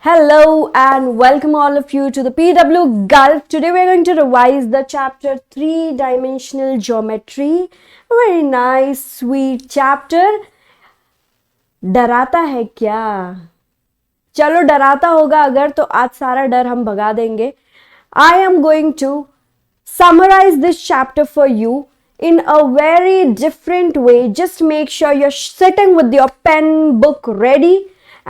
Hello and welcome all of you to the PW Gulf. Today we are going to revise the chapter 3-dimensional geometry. A very nice, sweet chapter. डराता है क्या? चलो डराता होगा अगर तो आज सारा डर हम भगा देंगे. I am going to summarize this chapter for you in a very different way. Just make sure you're sitting with your pen, book ready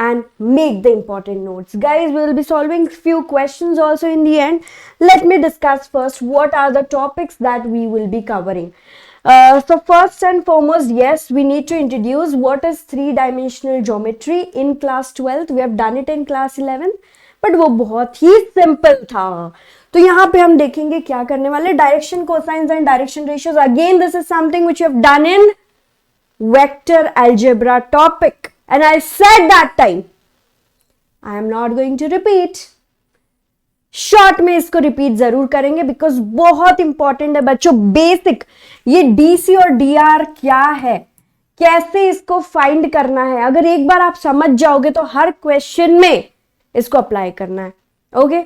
and make the important notes. Guys, we will be solving few questions also in the end. Let me discuss first what are the topics that we will be covering. So first and foremost, yes, we need to introduce what is three-dimensional geometry in class 12th. We have done it in class 11th, but वो बहुत ही simple था. तो यहाँ पे हम देखेंगे क्या करने वाले. Direction cosines and direction ratios. Again this is something which you have done in vector algebra topic. And I said that time, I am not going to repeat. Short में इसको रिपीट जरूर करेंगे बिकॉज बहुत important है बच्चों. Basic ये DC और D R क्या है, कैसे इसको फाइंड करना है, अगर एक बार आप समझ जाओगे तो हर क्वेश्चन में इसको अप्लाई करना है. Okay,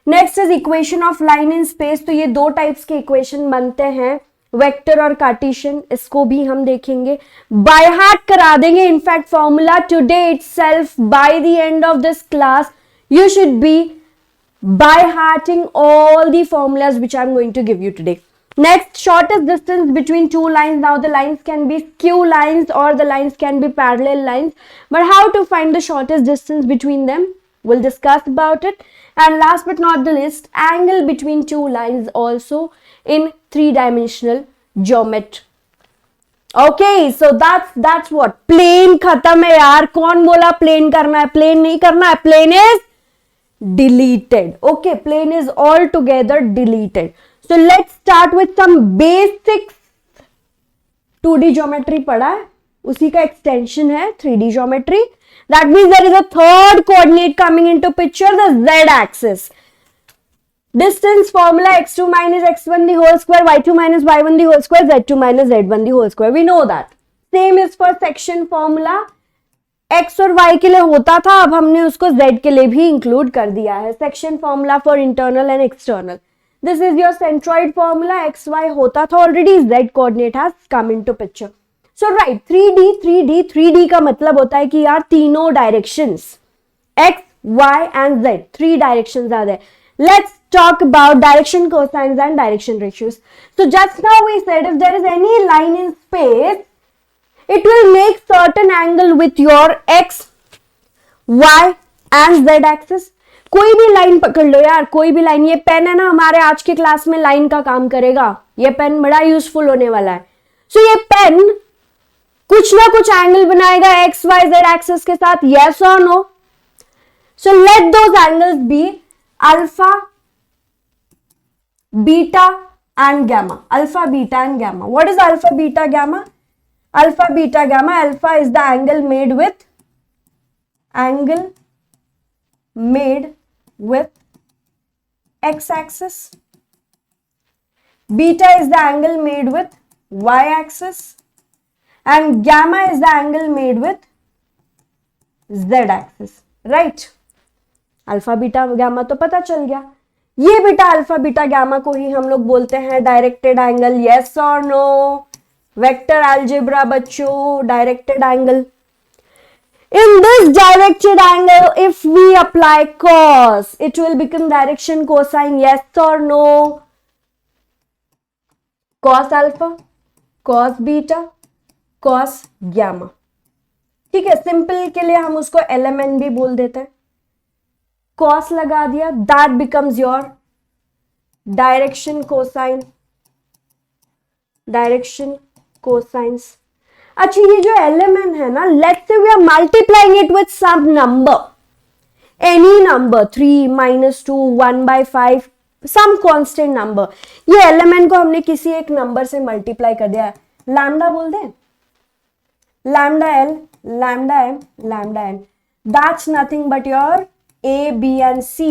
next is equation of line in space. तो ये दो टाइप्स के इक्वेशन बनते हैं, वेक्टर और कार्टेशियन. इसको भी हम देखेंगे, बाय हार्ट करा देंगे. In fact formula today itself. By the end of this class you should be by hearting all the formulas which I'm going to give you today. Next, shortest distance between two lines. Now the lines can be skew lines or the lines can be parallel lines, but how to find the shortest distance between them, we'll discuss about it. And last but not the least, angle between two lines also in three-dimensional geometry. Okay, so that's what. Plane खत्म है यार. कौन बोला plane करना है? Plane नहीं करना है. Plane is deleted. Okay, plane is altogether deleted. So let's start with some basics. 2D geometry पढ़ा है, उसी का extension है 3D geometry. That means there is a third coordinate coming into picture, the z-axis. Distance formula x2 minus x1 the whole square, y2 minus y1 the whole square, z2 minus z1 the whole square. We know that. Same is for section formula. x और y के लिए होता था, अब हमने उसको z के लिए भी इंक्लूड कर दिया है. Section formula for internal and external. This is your centroid formula. X Y होता था already, z coordinate has come into picture. So right, 3D का मतलब होता है कि यार तीनों directions x, y and z, 3 directions are there. Let's talk about direction cosines and direction ratios. So just now we said if there is any line in space, it will make certain angle with your x, y and z axis. कोई भी line पकड़ लो यार, कोई भी line. ये pen है ना, हमारे आज के क्लास में लाइन का काम करेगा. ये पेन बड़ा यूजफुल होने वाला है. सो ये पेन कुछ ना कुछ एंगल बनाएगा x, y, z एक्सिस के साथ. yes or no? So let those angles be alpha, beta and gamma. Alpha, beta and gamma. What is alpha, beta, gamma? Alpha, beta, gamma. Alpha is the angle made with x axis. Beta is the angle made with y axis. And gamma is the angle made with z axis. Right? Alpha beta gamma तो पता चल गया. ये बेटा alpha beta gamma को ही हम लोग बोलते हैं डायरेक्टेड एंगल. यस और नो? वेक्टर अलजेब्रा बच्चों, directed angle. In this directed angle if we apply cos, it will become direction cosine. Yes और no? Cos alpha, cos beta, cos gamma. ठीक है, सिंपल के लिए हम उसको एलएमएन भी बोल देते हैं. कॉस लगा दिया, that becomes your direction cosine. Direction cosines. अच्छा, ये जो एलिमेंट है ना, let's say we are multiplying it with some number, any number, 3, -2, 1/5, some constant number. ये एलिमेंट को हमने किसी एक नंबर से मल्टीप्लाई कर दिया. लैम्डा बोल दे, lambda L, lambda M, lambda N. That's nothing but your A, B and C.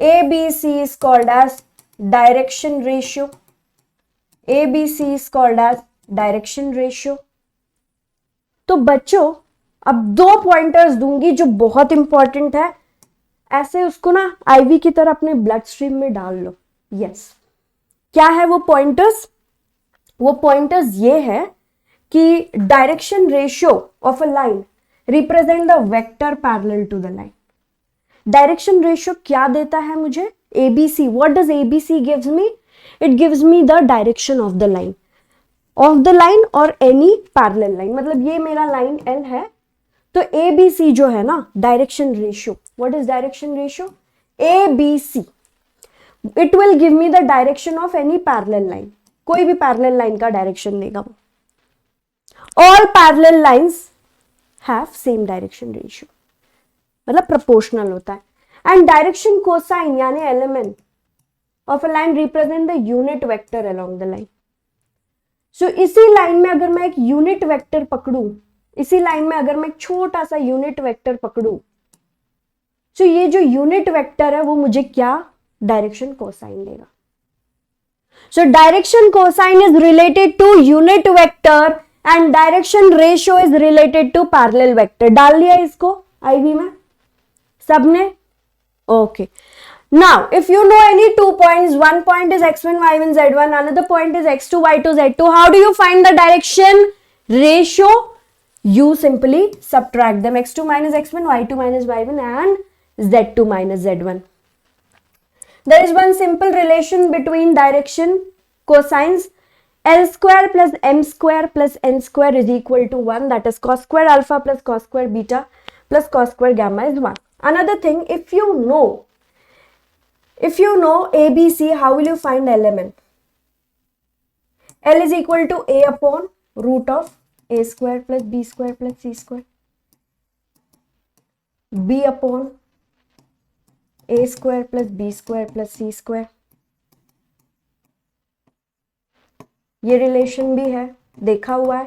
A, B, C is called as direction ratio. A, B, C is called as direction ratio. तो बच्चों अब 2 pointers दूंगी जो बहुत important है. ऐसे उसको ना आईवी की तरह अपने ब्लड स्ट्रीम में डाल लो। यस, क्या है वो पॉइंटर्स? वो पॉइंटर्स ये है कि direction ratio of a line represent the vector parallel to the line. Direction ratio क्या देता है मुझे? ABC. What does ABC gives me? It gives me the direction of the line, और एनी पैरेलल लाइन। मतलब ये मेरा line L है, तो एबीसी जो है ना direction ratio, what is direction ratio? ABC, it will give me the direction of any parallel line. कोई भी पैरेलल लाइन का डायरेक्शन देगा वो। All parallel lines have same direction ratio, मतलब प्रोपोर्शनल होता है। एंड डायरेक्शन कोसाइन यानी element of a line represent the unit vector along the line. So इसी लाइन में अगर मैं एक यूनिट वेक्टर पकड़ूं, इसी लाइन में अगर मैं एक छोटा सा यूनिट वेक्टर पकड़ूं, सो ये जो यूनिट वेक्टर है वो मुझे क्या डायरेक्शन कोसाइन देगा। So direction cosine is related to unit vector and direction ratio is related to parallel vector. डाल लिया इसको आईवी में सबने? Okay. Now, if you know any 2 points, one point is x1, y1, z1, another point is x2, y2, z2, how do you find the direction ratio? You simply subtract them, x2 minus x1, y2 minus y1 and z2 minus z1. There is one simple relation between direction cosines. L square plus m square plus n square is equal to 1, that is cos square alpha plus cos square beta plus cos square gamma is 1. Another thing, if you know ABC, how will you find LMN? L is equal to A upon root of A square plus B square plus C square. B upon A square plus B square plus C square. ये relation भी है, देखा हुआ है,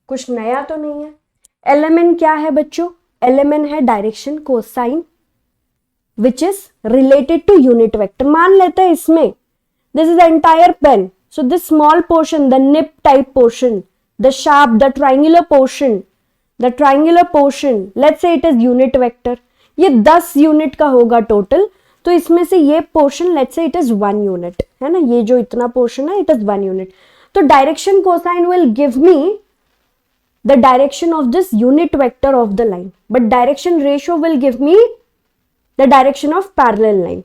कुछ नया तो नहीं है। LMN क्या है बच्चों? LMN है direction cosine which is related to unit vector. मान लेते हैं इसमें this is the entire pen, so this small portion, the nib type portion, the sharp, the triangular portion, let's say it is unit vector. ये 10 unit का होगा total, तो इसमें से ये portion let's say it is 1 unit है ना, ये जो इतना पोर्शन है it is 1 यूनिट। तो direction cosine will give me the direction of this unit vector of the line, but direction ratio will give me the direction of parallel line,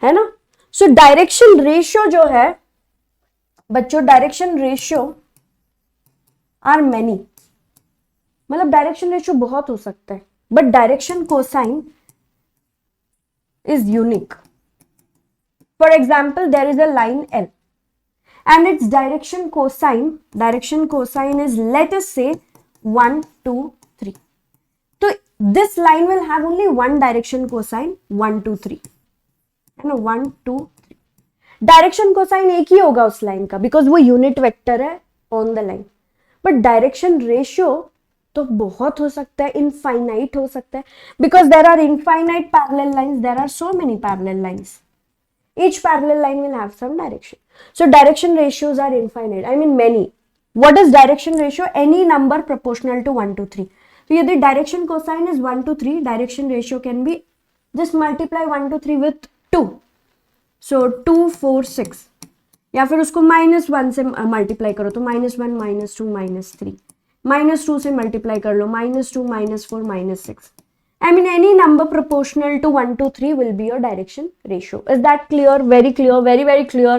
है ना। So direction ratio जो है बच्चों, direction ratio are many, मतलब direction ratio बहुत हो सकता है, but direction cosine is unique. For example, there is a line L and its direction cosine is, let us say 1 2 3. तो this line will have only one direction cosine 1 2 3 है ना, 1 2 3। Direction cosine एक ही होगा उस लाइन का, because वो unit vector है on the line. But direction ratio तो बहुत हो सकता है, इनफाइनाइट हो सकता है, because there are infinite parallel lines, there are so many parallel lines, each parallel line will have some direction. So direction ratios are infinite, I mean many. What is direction ratio? Any number proportional to 1 to 3. So यदि direction cosine is 1 to 3, direction ratio can be, just multiply 1 to 3 with 2. So 2 4 6, या फिर उसको -1 से multiply करो तो -1 -2 -3, -2 से multiply कर लो -2 -4 -6. I mean any number proportional to 1 to 3 will be your direction ratio. Is that clear? Very clear, very very clear.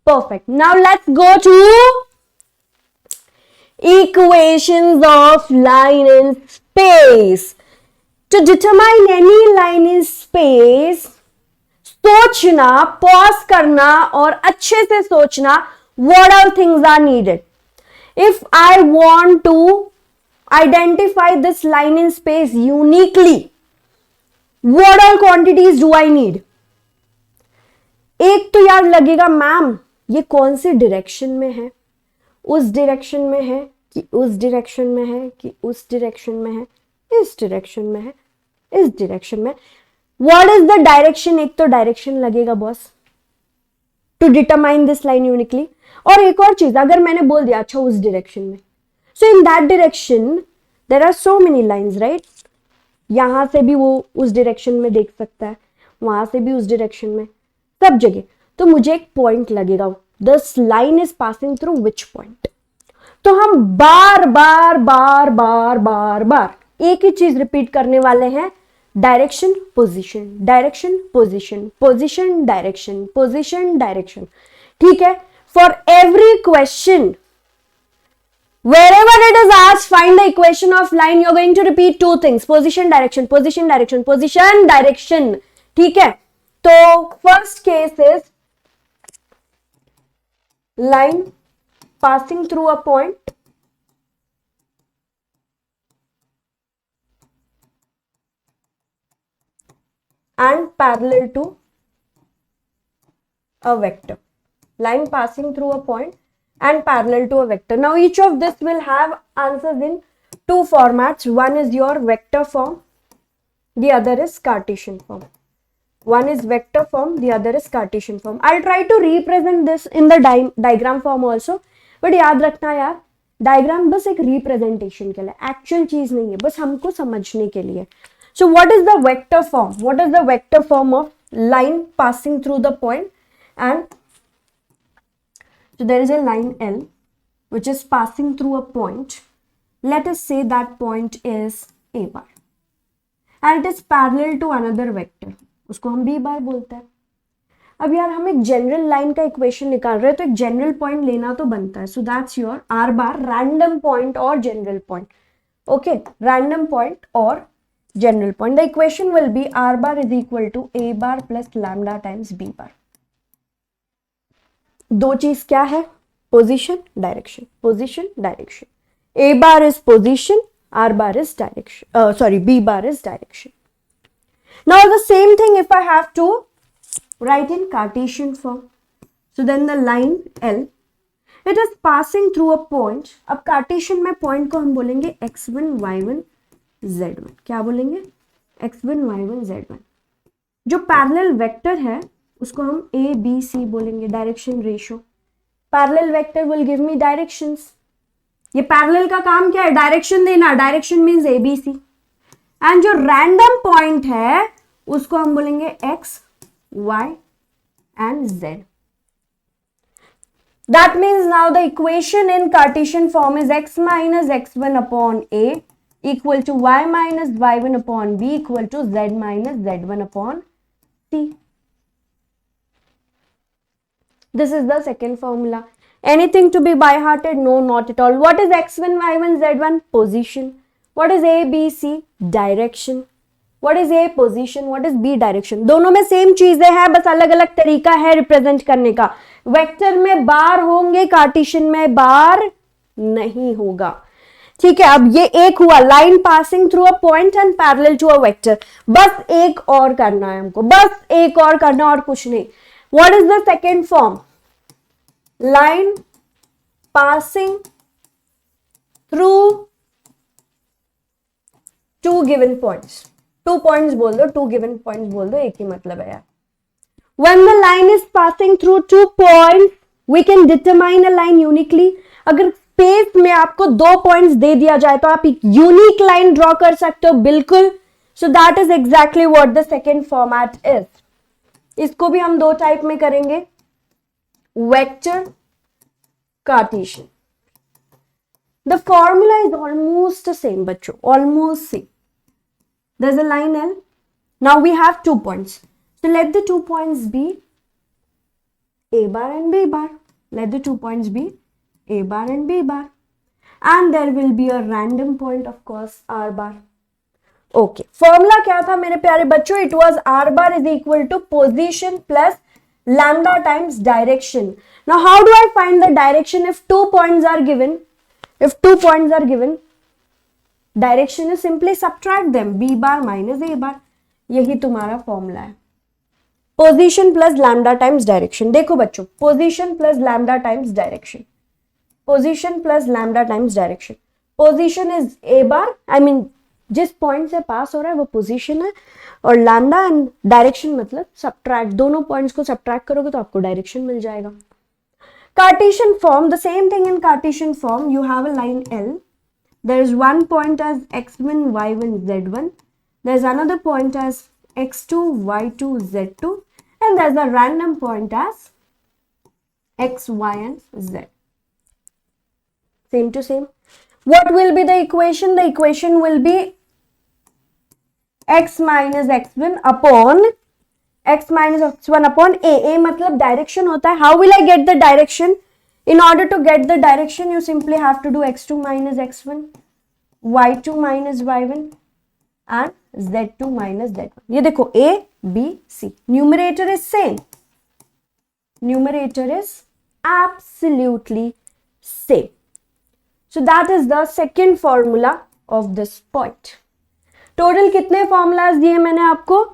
Perfect. Now let's go to equations of line in space. To determine any line in space, सोचना, pause करना और अच्छे से सोचना what all things are needed. If I want to identify this line in space uniquely, what all quantities do I need? एक तो याद लगेगा मैम ये कौन सी डायरेक्शन में है, उस डायरेक्शन में है कि उस डायरेक्शन में है कि उस डायरेक्शन में है, इस डायरेक्शन में है, इस डायरेक्शन में। What is the direction? एक तो डायरेक्शन लगेगा boss to determine this line uniquely. और एक और चीज, अगर मैंने बोल दिया अच्छा उस डायरेक्शन में, so in that direction there are so many lines, right? यहां से भी वो उस डायरेक्शन में देख सकता है, वहां से भी उस डायरेक्शन में, सब जगह। तो मुझे एक पॉइंट लगेगा, this line is passing through which point. तो हम बार बार बार बार बार बार एक ही चीज रिपीट करने वाले हैं, direction position, direction position, position direction, position direction. ठीक है, for every question wherever it is asked find the equation of line, you're going to repeat two things, position direction, position direction, position direction. ठीक है, तो first case is line passing through a point and parallel to a vector. Line passing through a point and parallel to a vector. Now each of this will have answers in two formats. One is your vector form, the other is Cartesian form. One is vector form, the other is Cartesian form. I'll try to represent this in the diagram form also, but याद रखना यार, diagram बस एक representation के लिए, actual चीज नहीं है, बस हमको समझने के लिए. So what is the vector form? What is the vector form of line passing through the point? And so there is a line L which is passing through a point. Let us say that point is A bar and it is parallel to another vector. उसको हम B bar बोलते हैं. अब यार हम एक general line का equation निकाल रहे हैं, तो एक जनरल पॉइंट लेना तो बनता है. So that's your R bar, random point और general point. Okay, random point और general point. The equation will be R bar is equal to A bar plus lambda times B bar. दो चीज क्या है? Position direction, position direction. A bar is position, R bar is direction, B bar is direction. Now the same thing if I have to write in Cartesian form. So then the line L, it is passing through a point. अब Cartesian में point को हम बोलेंगे x1, y1, z1. क्या बोलेंगे? x1, y1, z1. जो parallel vector है उसको हम a b c बोलेंगे, direction ratio. Parallel vector will give me directions. ये पैरेलल का काम क्या है? डायरेक्शन देना. Direction means a b c. And जो रैंडम पॉइंट है उसको हम बोलेंगे x, y and z. That means now the equation in Cartesian form is x minus x1 upon a equal to y minus y1 upon b equal to z minus z1 upon c. This is the second formula. Anything to be by hearted? No, not at all. What is x1, y1, z1? Position. What is a, b, c? Direction. What is a? Position. What is b? Direction. दोनों में same चीजें हैं, बस अलग अलग तरीका है represent करने का. वेक्टर में बार होंगे, कार्टेशियन में बार नहीं होगा. ठीक है, अब ये एक हुआ line passing through a point and parallel to a vector. बस एक और करना है हमको, बस एक और करना और कुछ नहीं. What is the second form? Line passing through two given points. 2 points बोल दो, 2 गिवन पॉइंट्स बोल दो, एक ही मतलब है यार. When the line is passing through 2 points, we can determine a line uniquely. अगर स्पेस में आपको 2 पॉइंट्स दे दिया जाए तो आप एक यूनिक लाइन ड्रॉ कर सकते हो, बिल्कुल. So that is exactly what the second format is. इसको भी हम 2 टाइप में करेंगे, vector, cartesian. The formula is almost the same बच्चों, almost same. There's a line L. Now we have 2 points. So let the 2 points be A bar and B bar. Let the 2 points be A bar and B bar. And there will be a random point, of course, R bar. Okay. Formula क्या था मेरे प्यारे बच्चों? It was R bar is equal to position plus lambda times direction. Now how do I find the direction if 2 points are given? If 2 points are given, direction is simply subtract them, B bar minus A bar. यही तुम्हारा formula है. Position plus lambda times direction. देखो बच्चों, position plus lambda times direction, position plus lambda times direction. Position is A bar, I mean जिस point से पास हो रहा है वो पोजीशन है, और लैम्डा एंड डायरेक्शन मतलब सब्ट्रैक्ट. दोनों पॉइंट्स को सब्ट्रैक्ट करोगे तो आपको डायरेक्शन मिल जाएगा. Cartesian form, the same thing in Cartesian form. You have a line L. There is one point as x1, y1, z1. there's another point as x2, y2, z2, and there's a random point as x, y, and z. Same to same. What will be the equation? The equation will be x minus x1 upon x minus x1 upon a. A मतलब direction होता है. How will I get the direction? In order to get the direction, you simply have to do x2 minus x1, y2 minus y1 and z2 minus z1. ये देखो a, b, c. Numerator is same. Numerator is absolutely same. So that is the second formula of this point. Total कितने formulas दिए मैंने आपको?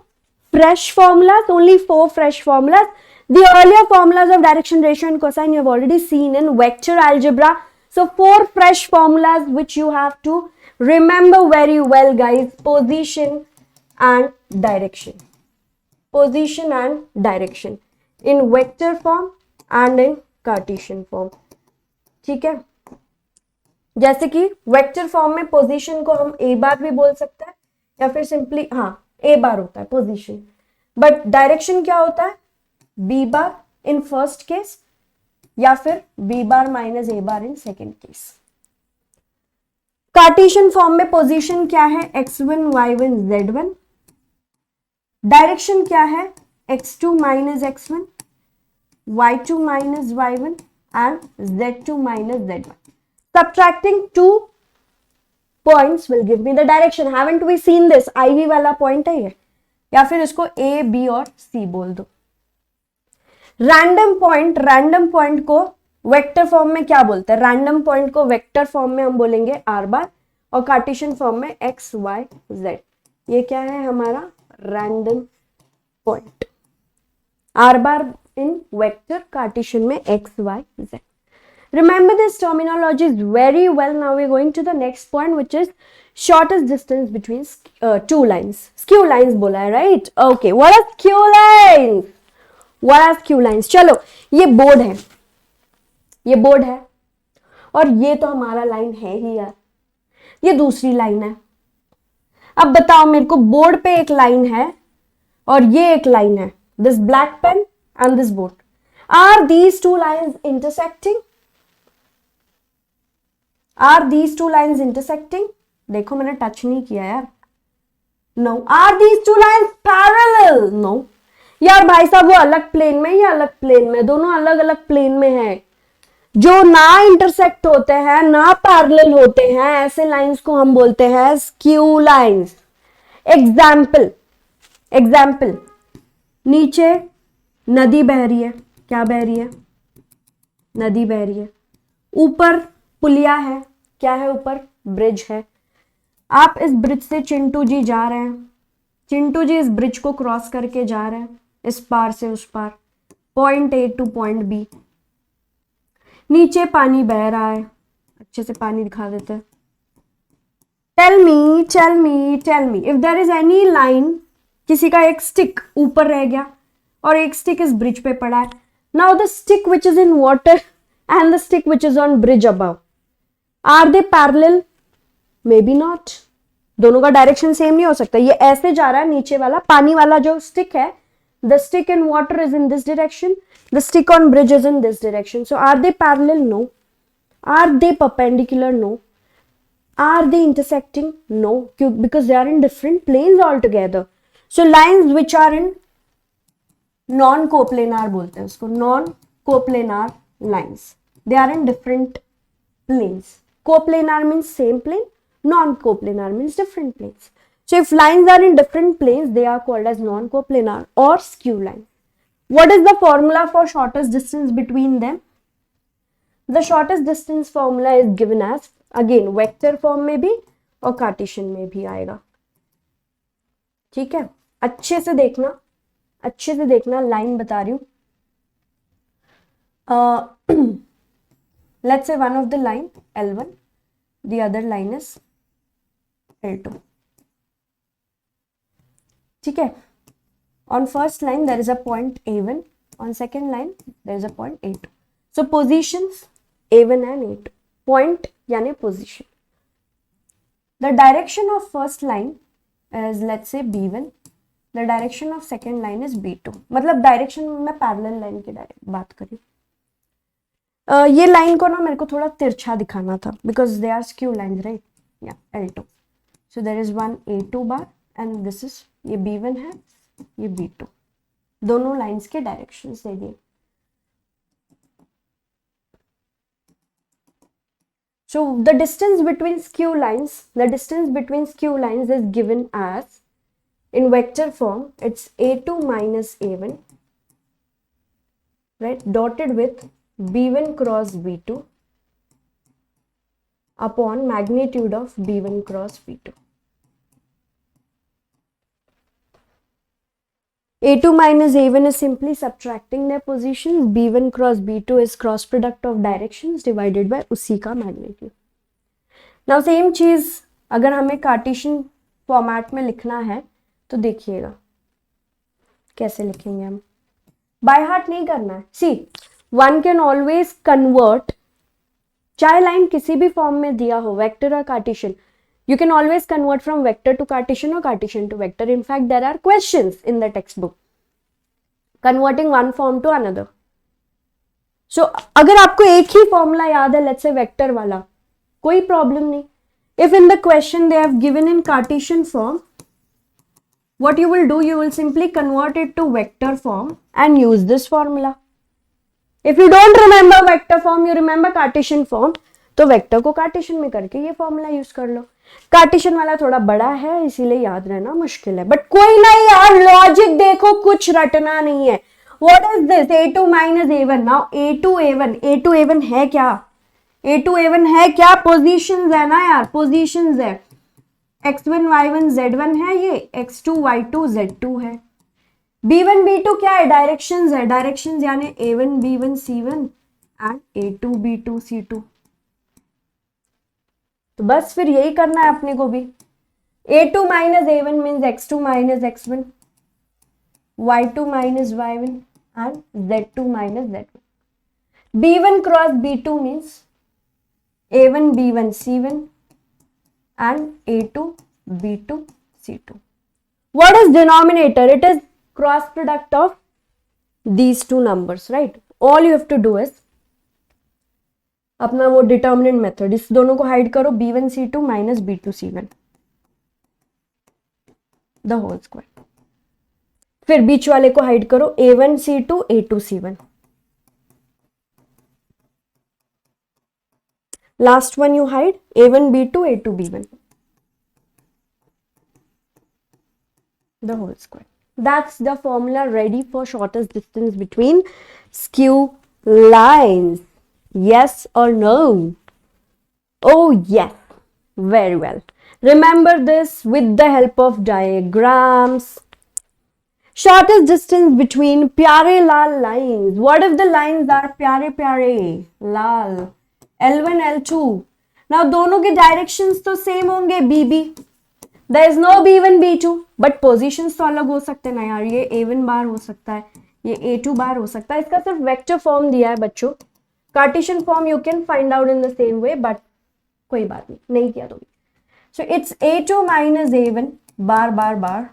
Fresh formulas, only 4 fresh formulas. The earlier formulas of direction, ratio and cosine you have already seen in vector algebra. So 4 fresh formulas which you have to remember very well, guys. Position and direction. Position and direction in vector form and in Cartesian form. ठीक है, जैसे कि vector form में position को हम ए बार भी बोल सकते हैं या फिर सिंपली ए बार होता है पोजीशन, बट डायरेक्शन क्या होता है? B bar in first case या फिर B bar minus A bar in second case. Cartesian form में पोजीशन क्या है? x1, y1, z1. डायरेक्शन क्या है? x2 minus x1, y2 minus y1 and z2 minus z1. Subtracting 2 points will give me the direction. Haven't we seen this? IV वाला point है ये, या फिर इसको A, B और C बोल दो. रैंडम पॉइंट को वेक्टर फॉर्म में क्या बोलते हैं? रैंडम पॉइंट को वेक्टर फॉर्म में हम बोलेंगे r बार और कार्टेशियन फॉर्म में x, y, z. ये क्या है हमारा? Random point. r बार इन वेक्टर, कार्टेशियन में x, y, z. Remember this terminology is very well. Now we're going to the next point, which is shortest distance between two lines. Skew lines बोला है, right? Okay. What are skew lines? What are skew lines? चलो, ये board है, ये board है और ये तो हमारा लाइन है ही यार. ये दूसरी लाइन है. अब बताओ मेरे को, बोर्ड पे एक लाइन है और ये एक लाइन है. This black pen and this board. Are these two lines intersecting? Are these two lines intersecting? देखो मैंने टच नहीं किया यार. No. Are these two lines parallel? No. यार भाई साहब, वो अलग प्लेन में या अलग प्लेन में? दोनों अलग अलग प्लेन में है. जो ना इंटरसेक्ट होते हैं ना पैरेलल होते हैं, ऐसे लाइंस को हम बोलते हैं स्क्यू लाइंस. एग्जाम्पल, नीचे नदी बह रही है. क्या बह रही है? नदी बह रही है. ऊपर पुलिया है. क्या है ऊपर? ब्रिज है. आप इस ब्रिज से चिंटू जी जा रहे हैं. चिंटू जी इस ब्रिज को क्रॉस करके जा रहे हैं इस पार से उस पार, point A to point B. नीचे पानी बह रहा है. अच्छे से पानी दिखा देते हैं. Tell me if there is any line, किसी का एक स्टिक ऊपर रह गया और एक स्टिक इस ब्रिज पे पड़ा है. Now the stick which is in water and the stick which is on bridge above, are they parallel? Maybe not. दोनों का डायरेक्शन सेम नहीं हो सकता. ये ऐसे जा रहा है, नीचे वाला पानी वाला जो स्टिक है, the stick in water is in this direction, the stick on bridge is in this direction. So are they parallel? No. Are they perpendicular? No. Are they intersecting? No, because they are in different planes altogether. So lines which are in non-coplanar बोलते हैं उसको, non-coplanar lines. They are in different planes. Coplanar means same plane, non-coplanar means different planes. So if lines are in different planes, they are called as non-coplanar or skew lines. What is the formula for shortest distance between them? The shortest distance formula is given as, again, vector form में भी और Cartesian में भी आएगा. ठीक है, अच्छे से देखना, लाइन बता रही हूं. Let's say one of the line L1, the other line is L2. ठीक है, on first line there is a point A1, on second line there is a point A2. So positions A1 and A2. Point यानी position. The direction of first line is let's say B1, the direction of second line is B2. मतलब direction में parallel line की बात करी। ये line को ना मेरे को थोड़ा तिरछा दिखाना था because they are skew line right, या L2, so there is one A2 bar and this is, ये B1 है, ये B2, दोनों लाइंस के डायरेक्शंस दे दिए। So the distance between skew lines, is given as, in vector form, it's A2 minus A1, right, dotted with B1 cross B2 upon magnitude of B1 cross B2. A2 minus A1 is simply subtracting their positions. B1 cross B2 is cross product of directions divided by उसी का magnitude. Now same चीज अगर हमें Cartesian format में लिखना है तो देखिएगा कैसे लिखेंगे हम। बाय हार्ट नहीं करना है। सी वन कैन ऑलवेज कन्वर्ट, चाहे लाइन किसी भी फॉर्म में दिया हो, वेक्टर और Cartesian, you can always convert from vector to Cartesian or Cartesian to vector. In fact, there are questions in the textbook converting one form to another. So, अगर आपको एक ही फॉर्मूला याद है, let's say vector वाला, कोई problem नहीं. If in the question they have given in Cartesian form, what you will do, you will simply convert it to vector form and use this formula. If you don't remember vector form, you remember Cartesian form, तो vector को Cartesian में करके ये formula use कर लो. Cartesian वाला थोड़ा बड़ा है इसीलिए याद रहना मुश्किल है, बट कोई नहीं यार, लॉजिक देखो, कुछ रटना नहीं है. What is this? A2 minus A1. Now A2 A1 है क्या? A2 A1 है क्या? पोजीशंस है ना यार, पोजीशंस है. x1 y1 z1 है, ये x2 y2 z2 है. b1 b2 क्या है? डायरेक्शंस है. डायरेक्शंस यानी A1 b1 c1 and A2 b2 c2. तो बस फिर यही करना है अपने को भी. A2 minus A1 means x2 minus x1, y2 minus y1 and z2 minus z1. b1 cross b2 means A1 b1 c1 and A2 b2 c2. What is denominator? It is cross product of these two numbers, right? All you have to do is अपना वो determinant method, इस दोनों को hide करो, b1 c2 minus b2 c1 the whole square. फिर बीच वाले को hide करो, a1 c2 a2 c1. Last one you hide a1 b2 a2 b1 the whole square. That's the formula ready for shortest distance between skew lines. Yes or no? Oh yes, very well. Remember this with the help of diagrams. Shortest distance between pyare lal lines. What if the lines are pyare lal? L1 L2. Now दोनों के directions तो same होंगे, BB. There is no B1 B2, but positions तो अलग हो सकते हैं ना यार. ये A1 बार हो सकता है, ये A2 बार हो सकता है. इसका सिर्फ वेक्टर फॉर्म दिया है बच्चों. Cartesian form you can find out in the same way, but कोई बात नहीं किया तो भी. So it's A2 minus A1 bar bar bar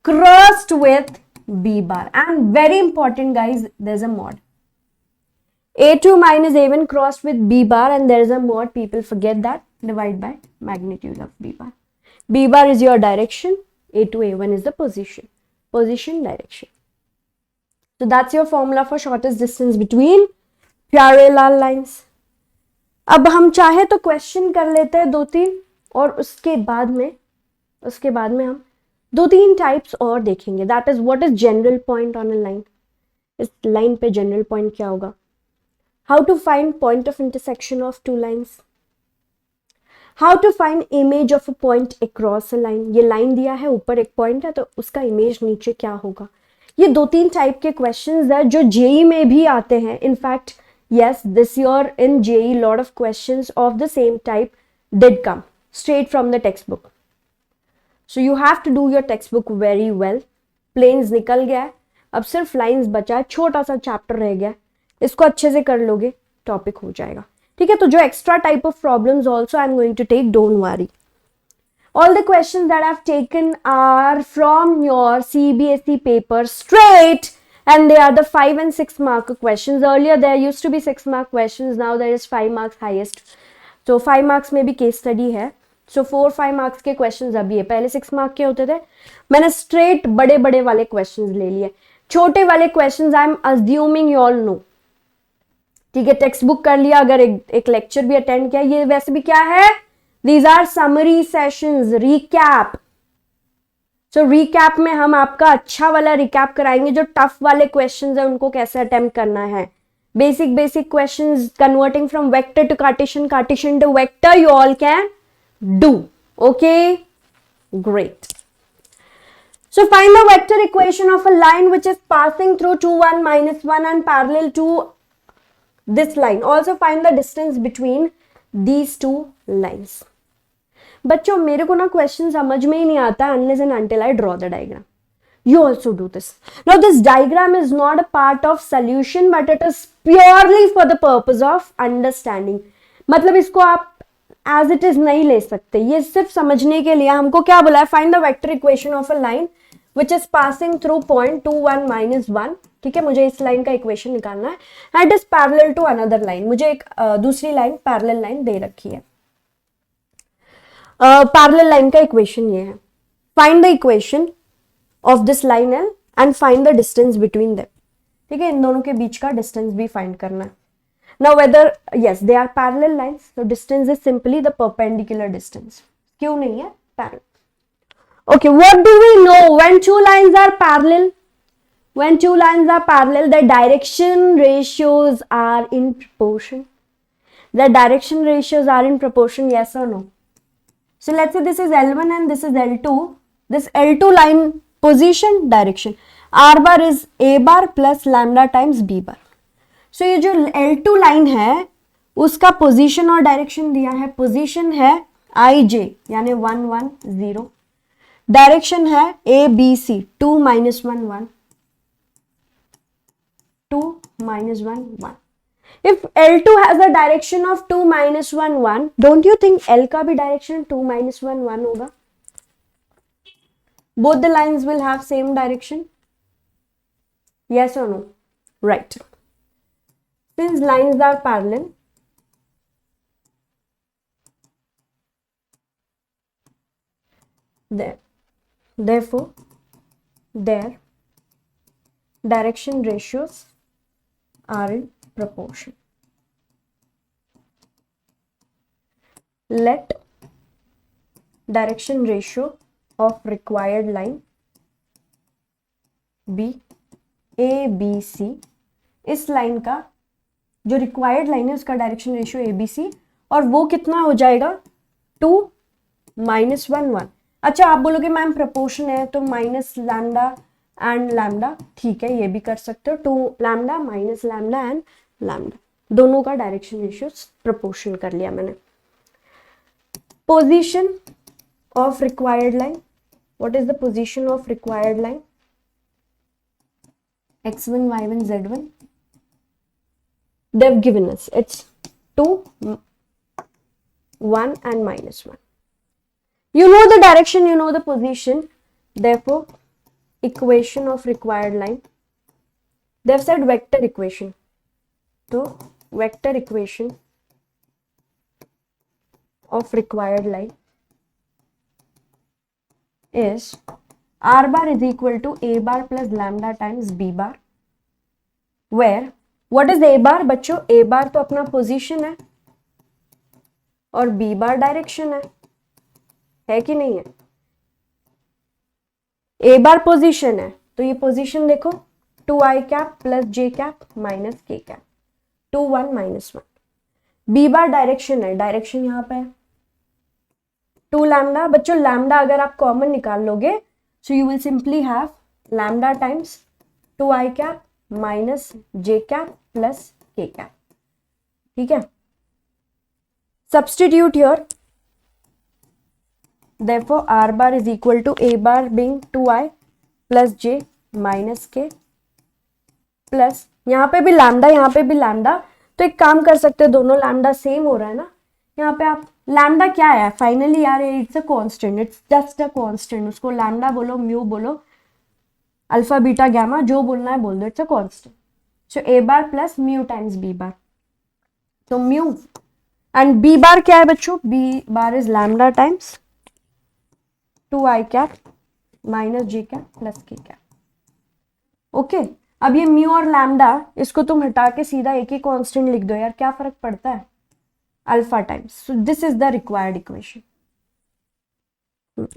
crossed with B bar. And very important guys, there's a mod. A2 minus A1 crossed with B bar and there is a mod. People forget that. Divide by magnitude of B bar. B bar is your direction. A2 A1 is the position. Position, direction. So that's your formula for shortest distance between parallel lines. अब हम चाहे तो question कर लेते हैं 2-3 और उसके बाद में हम 2-3 टाइप्स और देखेंगे. That is what is general point on a line. इस लाइन पे जनरल पॉइंट क्या होगा? How to find point of intersection of two lines. How to find image of a point across a line. ये line दिया है, ऊपर एक point है तो उसका इमेज नीचे क्या होगा. ये 2-3 टाइप के क्वेश्चंस है जो जेई में भी आते हैं. In fact yes, this year in JEE lot of questions of the same type did come straight from the textbook. So you have to do your textbook very well. Planes निकल गया है, अब सिर्फ लाइंस बचा है, छोटा सा चैप्टर रह गया है, इसको अच्छे से कर लोगे टॉपिक हो जाएगा. ठीक है, तो जो extra type of problems also I am going to take, don't worry. All the questions that I've taken are from your CBSE paper straight, and they are the 5 and 6 mark questions. Earlier there used to be 6 mark questions, now there is 5 marks highest. So 5 marks में भी case study है. So 4-5 marks के questions अभी है, पहले 6 mark के होते थे. मैंने straight बड़े बड़े वाले questions ले लिए. छोटे वाले questions I am assuming you all know. ठीक है, टेक्स्ट बुक कर लिया, अगर एक लेक्चर भी अटेंड किया. ये वैसे भी क्या है, These are summary sessions, recap. So recap में हम आपका अच्छा वाला recap कराएंगे, जो टफ वाले questions है उनको कैसे attempt करना है. Basic questions converting from vector to Cartesian, Cartesian to vector, you all can do. Okay, great. So find the vector equation of a line which is passing through 2, 1, -1 and parallel to this line. Also find the distance between these two lines. बच्चों मेरे को ना question समझ में ही नहीं आता unless and until I draw the diagram. You also do this. Now this diagram is not a part of solution but it is purely for the purpose of understanding. मतलब इसको आप as it is नहीं ले सकते, ये सिर्फ समझने के लिए. हमको क्या बोला है, find the vector equation of a line which is passing through point 2, 1, -1. ठीक है, मुझे इस लाइन का इक्वेशन निकालना है. And it is parallel to another line. मुझे एक दूसरी लाइन पैरेलल लाइन दे रखी है. पैरेलल लाइन का इक्वेशन ये है. Find the equation of this line L and find the distance between them. ठीक है, इन दोनों के बीच का डिस्टेंस भी फाइंड करना है. Now whether yes they are parallel lines, तो distance is simply the perpendicular distance. क्यों नहीं है पैरेलल? Okay, what do we know when two lines are parallel? When two lines are parallel, the direction ratios are in proportion. The direction ratios are in proportion, yes or no? So let's say this is L1 and this is L2. This L2 line position direction. R bar is A bar plus lambda times B bar. So ये जो L2 line है उसका position और direction दिया है. Position है IJ यानी 1, 1, 0. Direction है ABC 2, -1, 1. 2, -1, 1. If L2 has a direction of 2, -1, 1, don't you think L का भी direction 2, -1, 1 होगा? Both the lines will have same direction. Yes or no? Right. Since lines are parallel, therefore their direction ratios are in proportion. Let direction ratio of required line be ABC. इस line का जो required line है उसका direction ratio ABC, और वो कितना हो जाएगा 2, -1, 1. अच्छा आप बोलोगे मैम प्रपोर्शन है तो माइनस लैम्डा एंड लैम्डा, ठीक है ये भी कर सकते हो. 2 lambda minus lambda and lambda, दोनों का डायरेक्शन रेशियो प्रपोर्शन कर लिया मैंने. Position of required line, what is the position of required line? x1, y1, z1. They've given us it's 2, 1 and -1. You know the direction, you know the position, therefore equation of required line, they've said vector equation, so vector equation of required line is r bar is equal to a bar plus lambda times b bar, where what is a bar? बच्चों a bar तो अपना position है और b bar direction है कि नहीं है? a bar position है तो ये position देखो 2i cap plus j cap minus k cap 2, 1, -1. b bar direction है, direction यहाँ पे है 2 lambda. बच्चों lambda अगर आप कॉमन निकाल लोगे so you will simply have lambda times 2i cap minus j cap plus k cap. ठीक है, substitute here, therefore r bar is equal to a bar being 2i plus j minus k plus यहाँ पे भी lambda यहाँ पे भी lambda, तो एक काम कर सकते हैं, दोनों लैम्डा सेम हो रहा है ना, यहाँ पे आप लैम्डा क्या है फाइनली यार, it's a constant, it's just a constant, उसको लैम्डा बोलो, म्यू बोलो, अल्फा बीटा गैमा जो बोलना है बोल दो, it's a constant. So A bar plus mu times B bar, तो म्यू एंड बी बार क्या है बच्चों, B bar is lambda times 2i cap minus G cap plus K cap. Okay, अब ये म्यू और लैम्डा इसको तुम हटा के सीधा एक ही कांस्टेंट लिख दो यार, क्या फर्क पड़ता है, alpha times. So this is the required equation.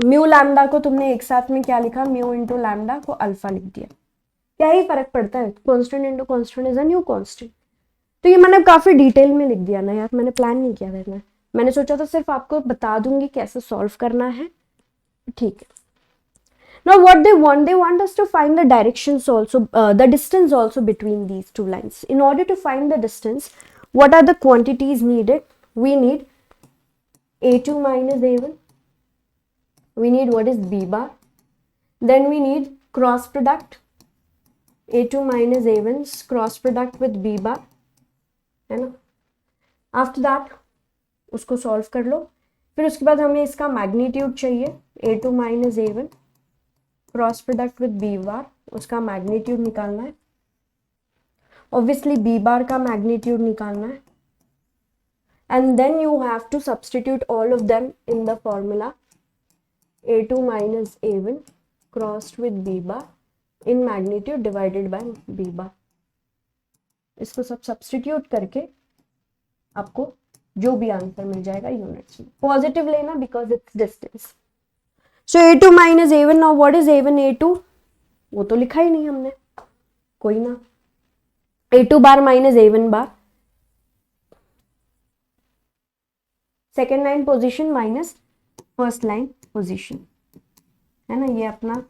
Mu lambda को तुमने एक साथ में क्या लिखा, म्यू इंटू लैम्डा को अल्फा लिख दिया, क्या ही फर्क पड़ता है, constant into constant is a new constant. तो ये मैंने काफी डिटेल में लिख दिया ना यार, मैंने प्लान नहीं किया था, मैंने सोचा था सिर्फ आपको बता दूंगी कैसे सॉल्व करना है, ठीक है. Now what they want us to find the directions also, the distance also between these two lines. In order to find the distance, what are the quantities needed? We need a2 minus a1. We need what is b bar. Then we need cross product. a2 minus a1's cross product with b bar. है ना? After that, उसको solve कर लो. फिर उसके बाद हमें इसका magnitude चाहिए, a2 minus a1 cross product with B bar, उसका मैग्नीट्यूड निकालना है. ऑब्वियसली बी बार का मैग्नीट्यूड निकालना है, and then you have to substitute all of them in the formula a2 minus a1 crossed with B bar in magnitude divided by B bar. इसको सब substitute करके आपको जो भी आंसर मिल जाएगा यूनिट्स में, पॉजिटिव लेना because it's distance. So a2 minus a1, now what is a1 a2? वो तो लिखा ही नहीं हमने, कोई ना. a2 bar minus a1 bar, second line position minus first line position, है ना, ये अपना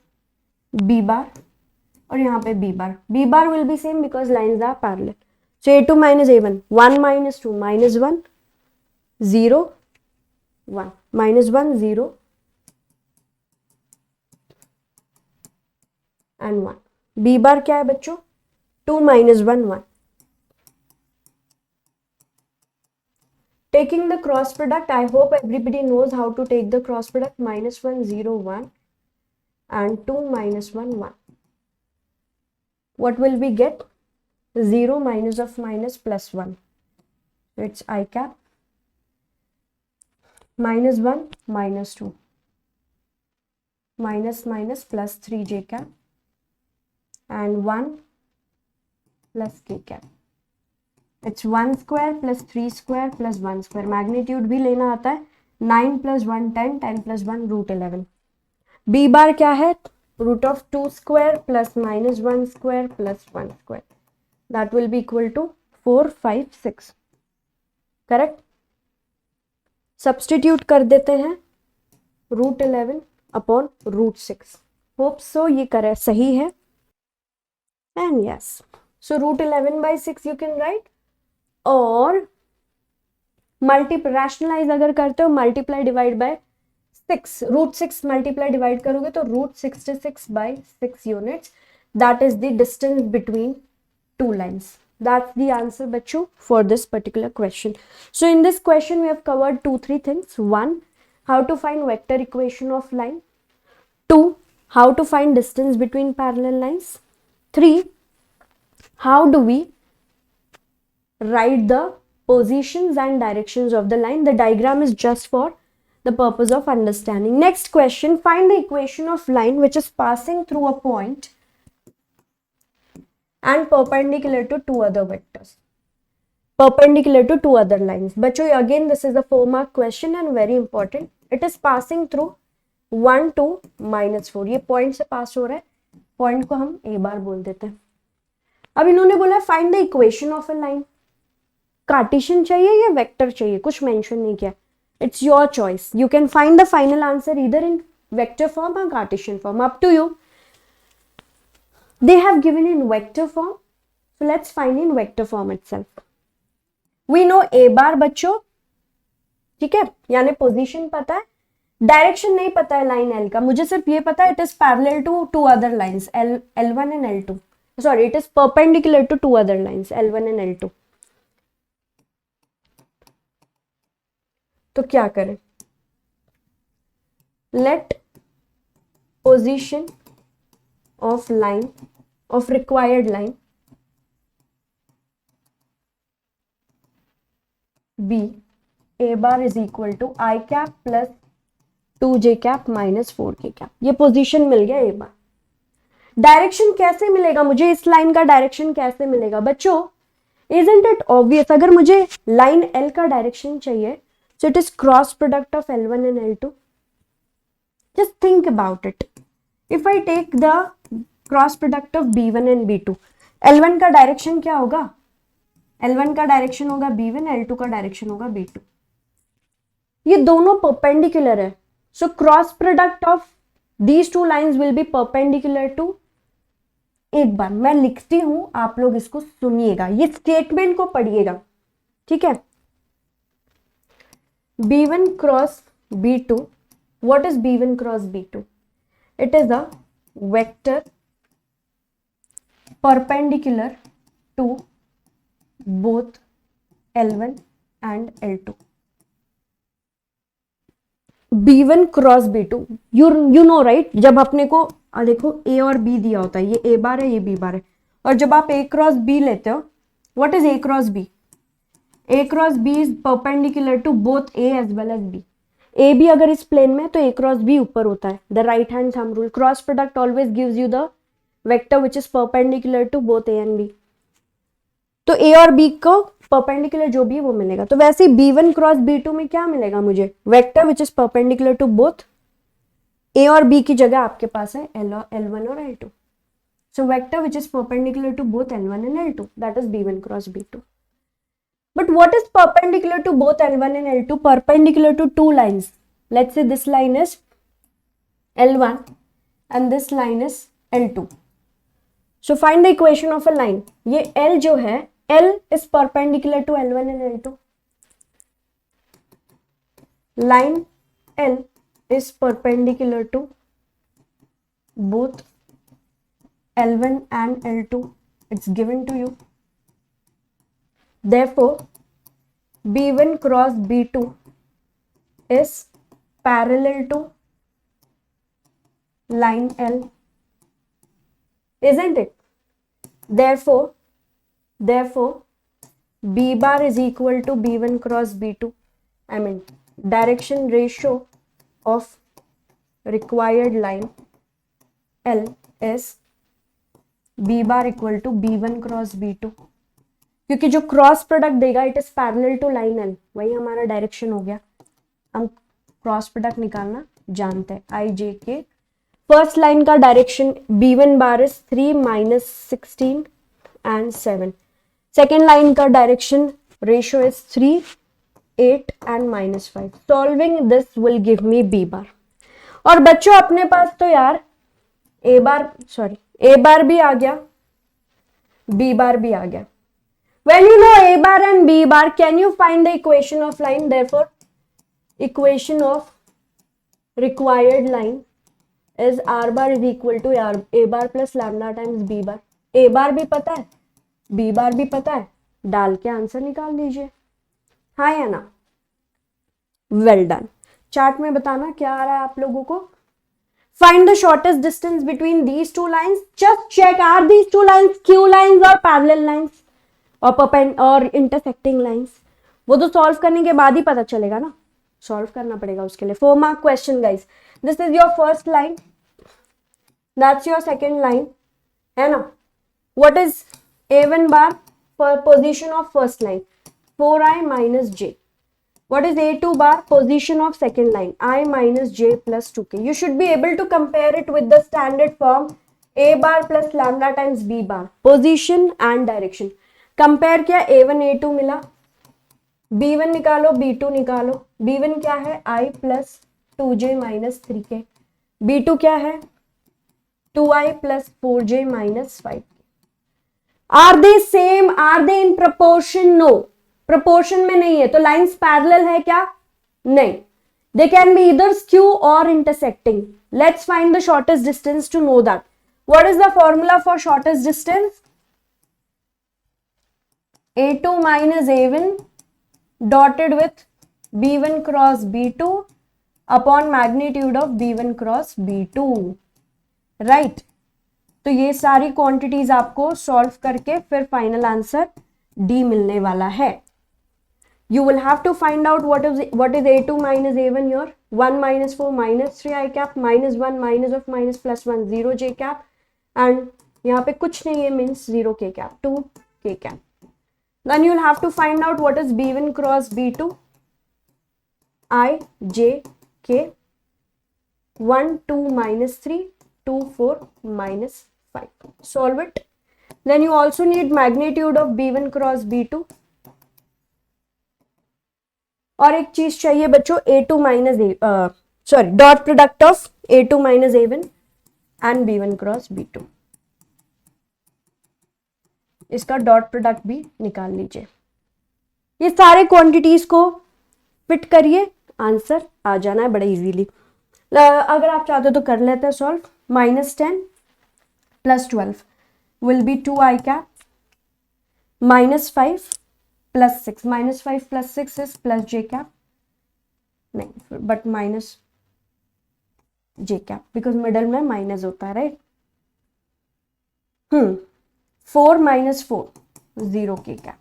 b बार और यहाँ पे b bar. b bar will be same because lines are parallel. So a2 minus a1, 1 minus 2 minus 1 0 1 minus 1 0 and 1. b बार क्या है बच्चों, 2 minus 1 1. Taking the cross product, I hope everybody knows how to take the cross product. Minus 1 0 1 and 2 minus 1 1. What will we get? 0 minus of minus plus 1. So it's I cap. Minus 1 minus 2 minus minus plus 3 j cap and 1 plus k cap. It's 1 square plus 3 square plus 1 square. Magnitude भी लेना आता है, 9 plus 1 10, 10 plus 1 root 11. b बार क्या है, root of 2 square plus minus 1 square plus 1 square. That will be equal to 4 5 6. Correct? Substitute कर देते हैं, root 11 upon root 6. Hope so ये करे सही है. And yes, so root 11 by 6 you can write, और rationalize अगर करते हो, multiply divide by 6, root 6 multiply divide करोगे तो root 66 by 6 units. That is the distance between two lines. That's the answer बच्चों for this particular question. So in this question we have covered 2-3 things. 1, how to find vector equation of line. 2, how to find distance between parallel lines. 3, how do we write the positions and directions of the line. The diagram is just for the purpose of understanding. Next question, find the equation of line which is passing through a point and perpendicular to two other vectors. Perpendicular to two other lines. Bachcho, again this is a 4-mark question and very important. It is passing through 1 to -4. ये point से pass हो रहा है, point को हम a बार बोल देते हैं. अब इन्होंने बोला find the equation of a line. Cartesian चाहिए या वेक्टर चाहिए, कुछ मेंशन नहीं किया. It's your choice. You can find the final answer either in vector form और cartesian form, up to you. They have given in vector form, so let's find in vector form itself. We know a bar बच्चों, ठीक है, यानी position पता है, direction नहीं पता है लाइन L का, मुझे सिर्फ ये पता है it is parallel to two other lines L1 and L2. Sorry, it is perpendicular to two other lines L1 and L2. तो क्या करें, let position of line of required line be A bar is equal to I cap plus 2j cap minus 4k cap. ये position मिल गया A bar. Direction कैसे मिलेगा मुझे, इस लाइन का डायरेक्शन कैसे मिलेगा बच्चों, इजंट इट ऑब्वियस, अगर मुझे लाइन L का डायरेक्शन चाहिए so it is cross product of L1 and L2. Just think about it. If I take the cross product of B1 and B2, L1 का direction क्या होगा, L1 का direction होगा B1, L2 का direction होगा B2। ये दोनों perpendicular है, so cross product of these two lines will be perpendicular to, एक बार मैं लिखती हूं, आप लोग इसको सुनिएगा, ये स्टेटमेंट को पढ़िएगा, ठीक है। B1 cross B2, what is B1 cross B2? It is a vector perpendicular to both L1 and L2. B1 cross B2, you know right, जब अपने को देखो A और B दिया होता है, ये A बार है, ये B बार है, और जब आप A cross B लेते हो, what is A cross B? A cross B is perpendicular to both A as well as B. A B अगर इस प्लेन में तो A cross B ऊपर होता है, the right hand thumb rule. Cross product always gives you the vector which is perpendicular to both A and B. तो A और B को perpendicular जो भी है वो मिलेगा। तो वैसे ही B1 cross B2 में क्या मिलेगा मुझे, vector which is perpendicular to both A और B की जगह आपके पास है L1 और L2. So vector which is perpendicular to both L1 and L2, that is B1 cross B2. But what is perpendicular to both L1 and L2? Perpendicular to two lines. Let's say this line is L1 and this line is L2. So find the equation of a line. ये L जो है, L is perpendicular to L1 and L2. Line L is perpendicular to both L1 and L2. It's given to you. Therefore, B1 cross B2 is parallel to line L, isn't it? Therefore, B bar is equal to B1 cross B2. I mean, direction ratio of required line L is B bar equal to B1 cross B2, क्योंकि जो cross product देगा it is parallel to line L, वही हमारा direction हो गया। हम cross product निकालना जानते हैं, I J K. First line का direction B1 bar is 3 minus 16 and 7। Second line का direction ratio is 3 8 and minus 5। Solving this will give me B bar. और बच्चों अपने पास तो यार A बार भी आ गया, B बार भी आ गया। When you know A bar and B bar, can you find the equation of line? Therefore, equation of required line is R bar is equal to A bar plus lambda times B bar. A bar भी पता है, B bar भी पता है, डाल के answer निकाल लीजिए, हाँ या ना? Well done. चार्ट में बताना क्या आ रहा है आप लोगों को। Find the shortest distance between these two lines. Just check, are these two lines Q lines or parallel lines? और इंटरसेक्टिंग लाइंस, वो तो सॉल्व करने के बाद ही पता चलेगा ना, सॉल्व करना पड़ेगा उसके लिए। 4 mark question guys, this is your first line, that's your second line, है ना। What is A1 bar for position of first line, 4i minus j। What is A2 bar position of second line, i minus j plus 2k। You should be able to compare it with the standard form A bar plus lambda times B bar, position and direction. Compare किया, A1 A2 मिला, B1 निकालो B2 निकालो। B1 क्या है, I plus 2j minus 3k। B2 क्या है, 2i plus 4j minus 5। Are they same, are they in proportion? No, proportion में नहीं है, तो लाइंस पैरेलल है क्या? नहीं। They can be either skew और intersecting. Let's find the shortest distance to know that. What is the formula for shortest distance? A2 minus A1 dotted with B1 cross B2 upon magnitude of B1 cross B2, right. तो ये सारी quantities आपको solve करके फिर final answer D मिलने वाला है। You will have to find out what is A2 minus A1 here. 1 minus 4 minus 3 I cap minus 1 minus of minus plus 1 0 J cap and यहाँ पे कुछ नहीं है means 0 K cap 2 K cap. Then you will have to find out what is B1 cross B2 I J K 1 2 minus 3 2 4 minus 5. Solve it. Then you also need magnitude of B1 cross B2 और एक चीज चाहिए बच्चों A2 minus sorry dot product of A2 minus A1 and B1 cross B2, इसका dot product भी निकाल लीजिए। ये सारे क्वांटिटीज को फिट करिए, आंसर आ जाना है बड़ा इजीली। अगर आप चाहते हो तो कर लेते हैं solve. -10 + 12 will be 2 I cap -5 + 6 -5 + 6 is plus J cap, नहीं but minus J cap because middle में माइनस होता है, राइट। 4 - 4 0 K cap,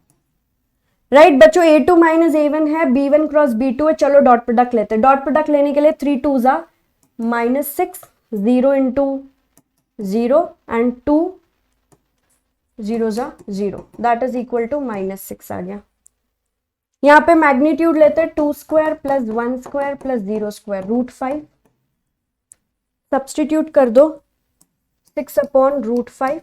राइट बच्चों। A2 माइनस A1 है, B1 क्रॉस B2 है। चलो डॉट प्रोडक्ट लेते हैं। डॉट प्रोडक्ट लेने के लिए 3 2 ज़ा -6 0 × 0 एंड 2 0 ज़ा 0 दैट इज इक्वल टू -6 आ गया। यहाँ पे मैग्नीट्यूड लेते हैं 2 स्क्वायर + 1 स्क्वायर + 0 स्क्वायर √5, सब्सटीट्यूट कर दो 6 upon √5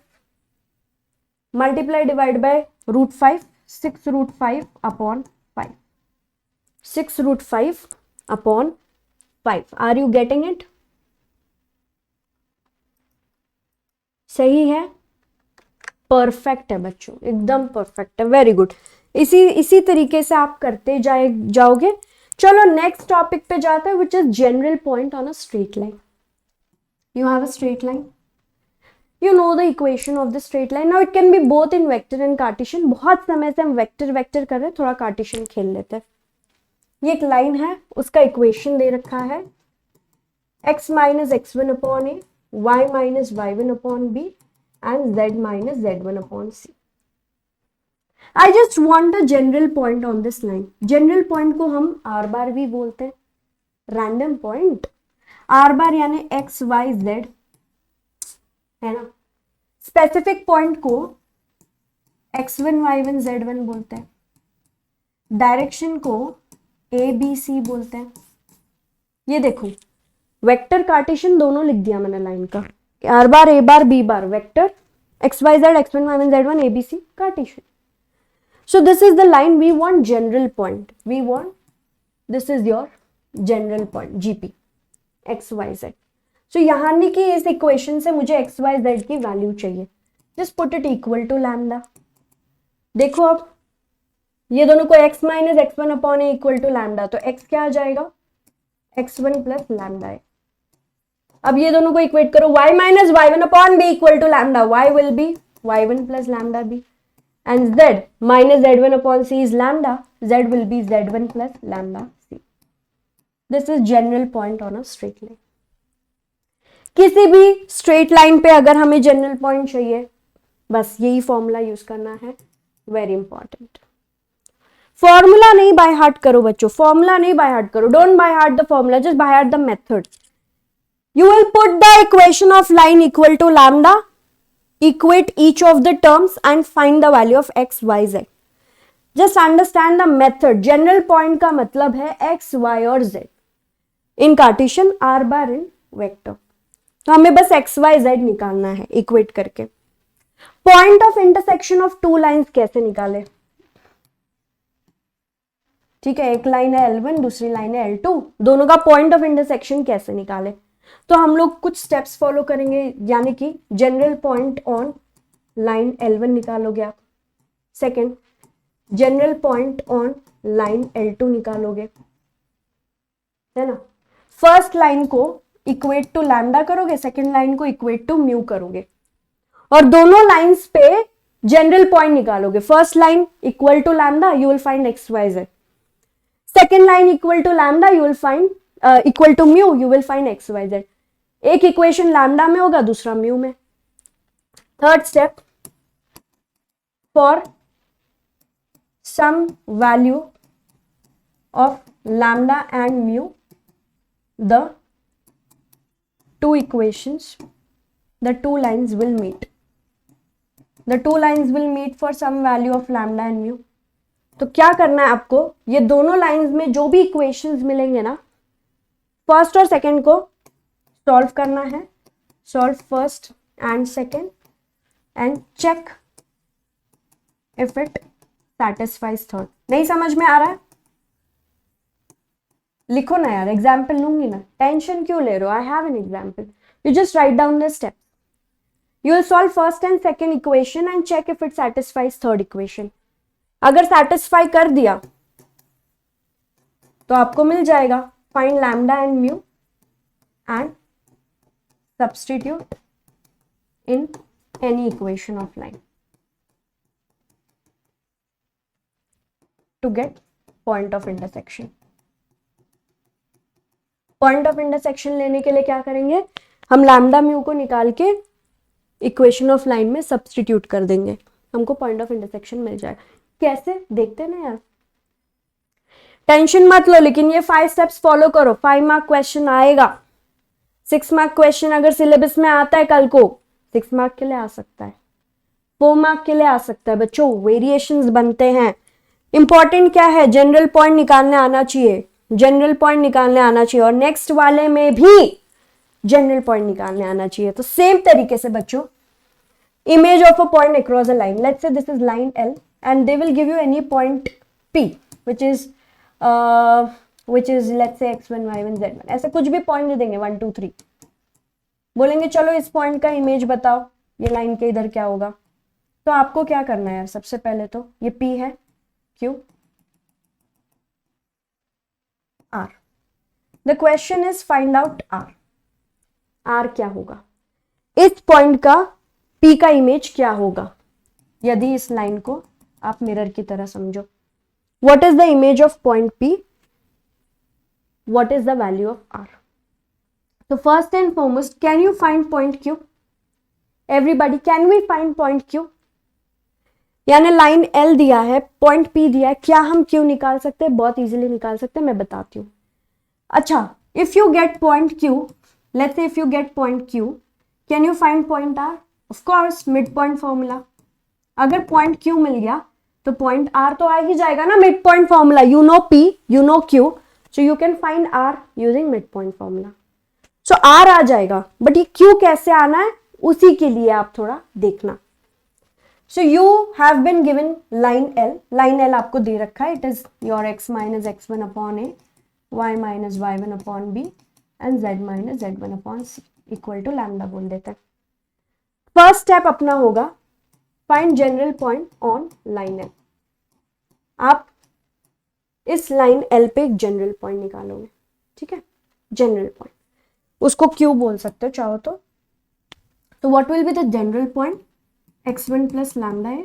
multiply divide by √5 6 √5 upon 5 6 √5 upon 5। Are you getting it? सही है, परफेक्ट है बच्चों, एकदम परफेक्ट है, वेरी गुड। इसी तरीके से आप करते जाओगे। चलो नेक्स्ट टॉपिक पे जाते हैं, which is general point on a straight line. You have a straight line, you know the equation of the straight line. Now it can be both in vector and Cartesian. बहुत समय से हम vector कर रहे हैं, थोड़ा Cartesian खेल लेते हैं। ये एक लाइन है, उसका इक्वेशन दे रखा है x - x1 upon a, y - y1 upon b and z - z1 upon c. I just want a general point on this line. General point को हम r बार भी बोलते हैं, रैंडम पॉइंट। r बार यानी x y z है ना। Specific point को x1 y1 z1 बोलते हैं, डायरेक्शन को a b c बोलते हैं। ये देखो वेक्टर कार्टेशियन दोनों लिख दिया मैंने लाइन का, r bar a bar b bar vector x y z x1 y1 z1 a b c Cartesian. So this is the line we want general point. This is your general point GP x y z. So यहाँ की इस equation से मुझे x y z की value चाहिए। Just put it equal to lambda. देखो अब ये दोनों को x - x1 upon a equal to lambda, तो x क्या आ जाएगा x1 + लैम्डा है। अब ये दोनों को इक्वेट करो, y - y1 upon b equal to lambda, y will be y1 + lambda b and z - z1 upon c is lambda, z will be z1 plus lambda c. This is general point on a straight line. किसी भी straight line पे अगर हमें general point चाहिए, बस यही formula use करना है, वेरी इंपॉर्टेंट। फॉर्मूला नहीं बाय हार्ट करो बच्चों, फॉर्मूला नहीं बाय हार्ट करो, don't by heart the formula, just by heart the method. You will put the equation of line equal to lambda, equate each of the terms and find the value of x, y, z. Just understand the method. General point का मतलब है x, y और z in Cartesian, r bar in vector. तो हमें बस x, y, z निकालना है equate करके। Point of intersection of two lines कैसे निकाले? ठीक है, एक लाइन है L1, दूसरी लाइन है L2, दोनों का point of intersection कैसे निकाले? तो हम लोग कुछ स्टेप्स फॉलो करेंगे, यानी कि general point on line L1 निकालोगे आप, second general point on line L2 निकालोगे, है ना। फर्स्ट लाइन को इक्वेट टू लैम्डा करोगे, सेकंड लाइन को इक्वेट टू म्यू करोगे और दोनों लाइंस पे जनरल पॉइंट निकालोगे। First line equal to lambda, you will find X Y Z. Second line equal to lambda, you will find equal to mu, you will find X Y Z. एक equation lambda में होगा, दूसरा mu में. Third step, for some value of lambda and mu, the two equations, the two lines will meet. The two lines will meet for some value of lambda and mu. तो क्या करना है आपको, ये दोनों लाइंस में जो भी इक्वेशंस मिलेंगे ना, फर्स्ट और सेकंड को सॉल्व करना है. Solve first and second and check if it satisfies third. नहीं समझ में आ रहा है, लिखो ना यार, एग्जाम्पल लूंगी ना, टेंशन क्यों ले रहे हो. I have an example, you just write down the step. You will solve first and second equation and check if it satisfies third equation. अगर सैटिस्फाई कर दिया तो आपको मिल जाएगा find lambda and mu and substitute in any equation of line to get point of intersection. Point of intersection लेने के लिए क्या करेंगे, हम लैम्डा म्यू को निकाल के इक्वेशन ऑफ लाइन में सब्स्टिट्यूट कर देंगे, हमको पॉइंट ऑफ इंटरसेक्शन मिल जाएगा. कैसे देखते ना यार, टेंशन मत लो, लेकिन ये 5 स्टेप्स फॉलो करो. 5 मार्क क्वेश्चन आएगा. 6 मार्क क्वेश्चन अगर सिलेबस में आता है कल को, 6 मार्क के लिए आ सकता है, 4 मार्क के लिए आ सकता है. बच्चों वेरिएशंस बनते हैं. इंपॉर्टेंट क्या है, जनरल पॉइंट निकालने आना चाहिए, जनरल पॉइंट निकालने आना चाहिए, और नेक्स्ट वाले में भी जनरल पॉइंट निकालने आना चाहिए. तो सेम तरीके से बच्चों, image of a point across a line, let's say this is line L and they will give you any point P which is let's say x1 y1 z1, ऐसे कुछ भी पॉइंट दे देंगे 1 2 3, बोलेंगे चलो इस पॉइंट का इमेज बताओ, ये लाइन के इधर क्या होगा. तो आपको क्या करना है यार, सबसे पहले तो ये P है, Q, R. The question is find out R. R क्या होगा, इस पॉइंट का P का इमेज क्या होगा यदि इस लाइन को आप मिरर की तरह समझो. What is the image of point P? What is the value of R? So first and foremost, can you find point Q? Everybody, can we find point Q? यानी लाइन L दिया है, point P दिया है, क्या हम Q निकाल सकते हैं? बहुत इजीली निकाल सकते हैं, मैं बताती हूँ. अच्छा, if you get point Q, let's say if you get point Q, can you find point R? Of course, midpoint formula. अगर पॉइंट Q मिल गया तो पॉइंट R तो आ ही जाएगा ना, mid point formula. You know P, you know Q, so you can find R using mid point formula. So R आ जाएगा, but ये Q कैसे आना है उसी के लिए आप थोड़ा देखना. So you have been given line L. Line L आपको दे रखा है, it is your x minus x1 upon a, y minus y1 upon b and z minus z1 upon c equal to lambda बोल देते हैं. First step अपना होगा find general point on line L. आप इस लाइन L पे एक general point निकालोगे, ठीक है, जनरल पॉइंट, उसको Q बोल सकते हो चाहो तो. What will be the general point, x1 plus lambda a,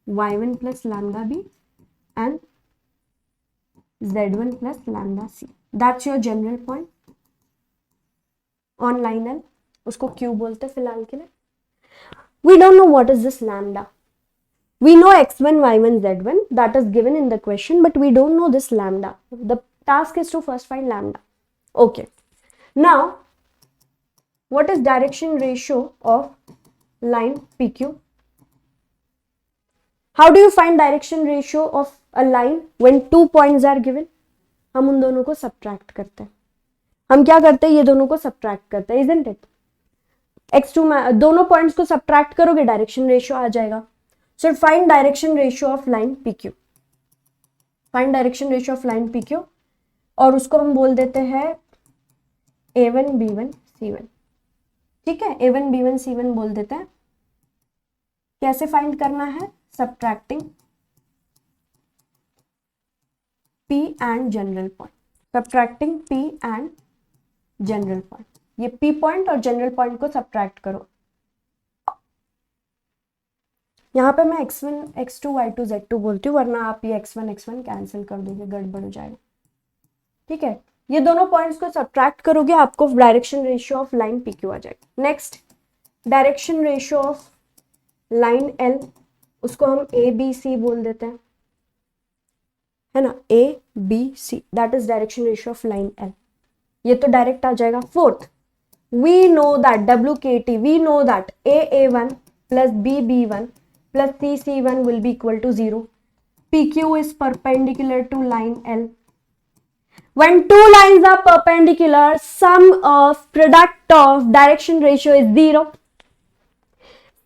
y1 plus lambda b and z1 plus lambda c. That's your general point on line L. उसको Q बोलते हैं फिलहाल के लिए. We don't know what is this lambda. We know x1, y1, z1 that is given in the question, but we don't know this lambda. The task is to first find lambda. Okay. Now, what is direction ratio of line PQ? How do you find direction ratio of a line when 2 points are given? हम उन दोनों को subtract करते हैं. हम क्या करते हैं, ये दोनों को subtract करते हैं, isn't it? x2 में दोनों पॉइंट्स को सब्ट्रैक्ट करोगे, डायरेक्शन रेशियो आ जाएगा. So find direction ratio of line PQ. Find direction ratio of line PQ, और उसको हम बोल देते हैं A1 B1 C1. ठीक है, A1 B1 C1 बोल देते हैं. कैसे फाइंड करना है, subtracting P and general point. Subtracting P and general point, ये P पॉइंट और जनरल पॉइंट को सब्ट्रैक्ट करो. यहाँ पे मैं x1 x2 y2 z2 बोलती हूँ, वरना आप ये x1 x1 कैंसिल कर दोगे, गड़बड़ हो जाएगा. ठीक है, ये दोनों पॉइंट्स को सब्ट्रैक्ट करोगे आपको direction ratio of line P Q आ जाएगा। Next, direction ratio of line L, उसको हम ए बी सी बोल देते हैं, है ना, A B C, that is direction ratio of line L. ये तो डायरेक्ट आ जाएगा। Fourth, we know that WKT, we know that AA1 plus BB1 plus CC1 will be equal to 0. PQ is perpendicular to line L. When two lines are perpendicular, sum of product of direction ratio is 0.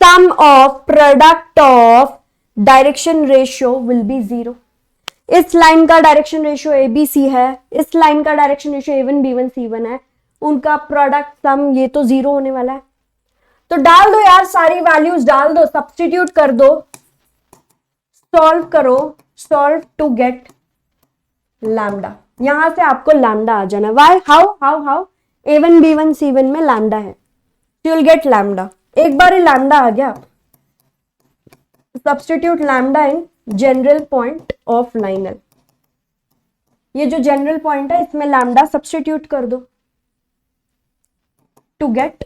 Sum of product of direction ratio will be 0. इस line का direction ratio ABC है, इस line का direction ratio A1 B1 C1 है, उनका product सम ये तो 0 होने वाला है। तो डाल दो यार, सारी वैल्यूज डाल दो, सब्स्टिट्यूट कर दो, सॉल्व करो, सॉल्व टू गेट लैम्डा। यहां से आपको लैम्डा आ जाना। Y, how A1 B1 C1 में लैम्डा है, यू विल गेट लैम्डा। एक बार ये लैम्डा आ गया, substitute lambda in general point of line L. ये जो जनरल पॉइंट है इसमें लैम्डा सब्स्टिट्यूट कर दो टू गेट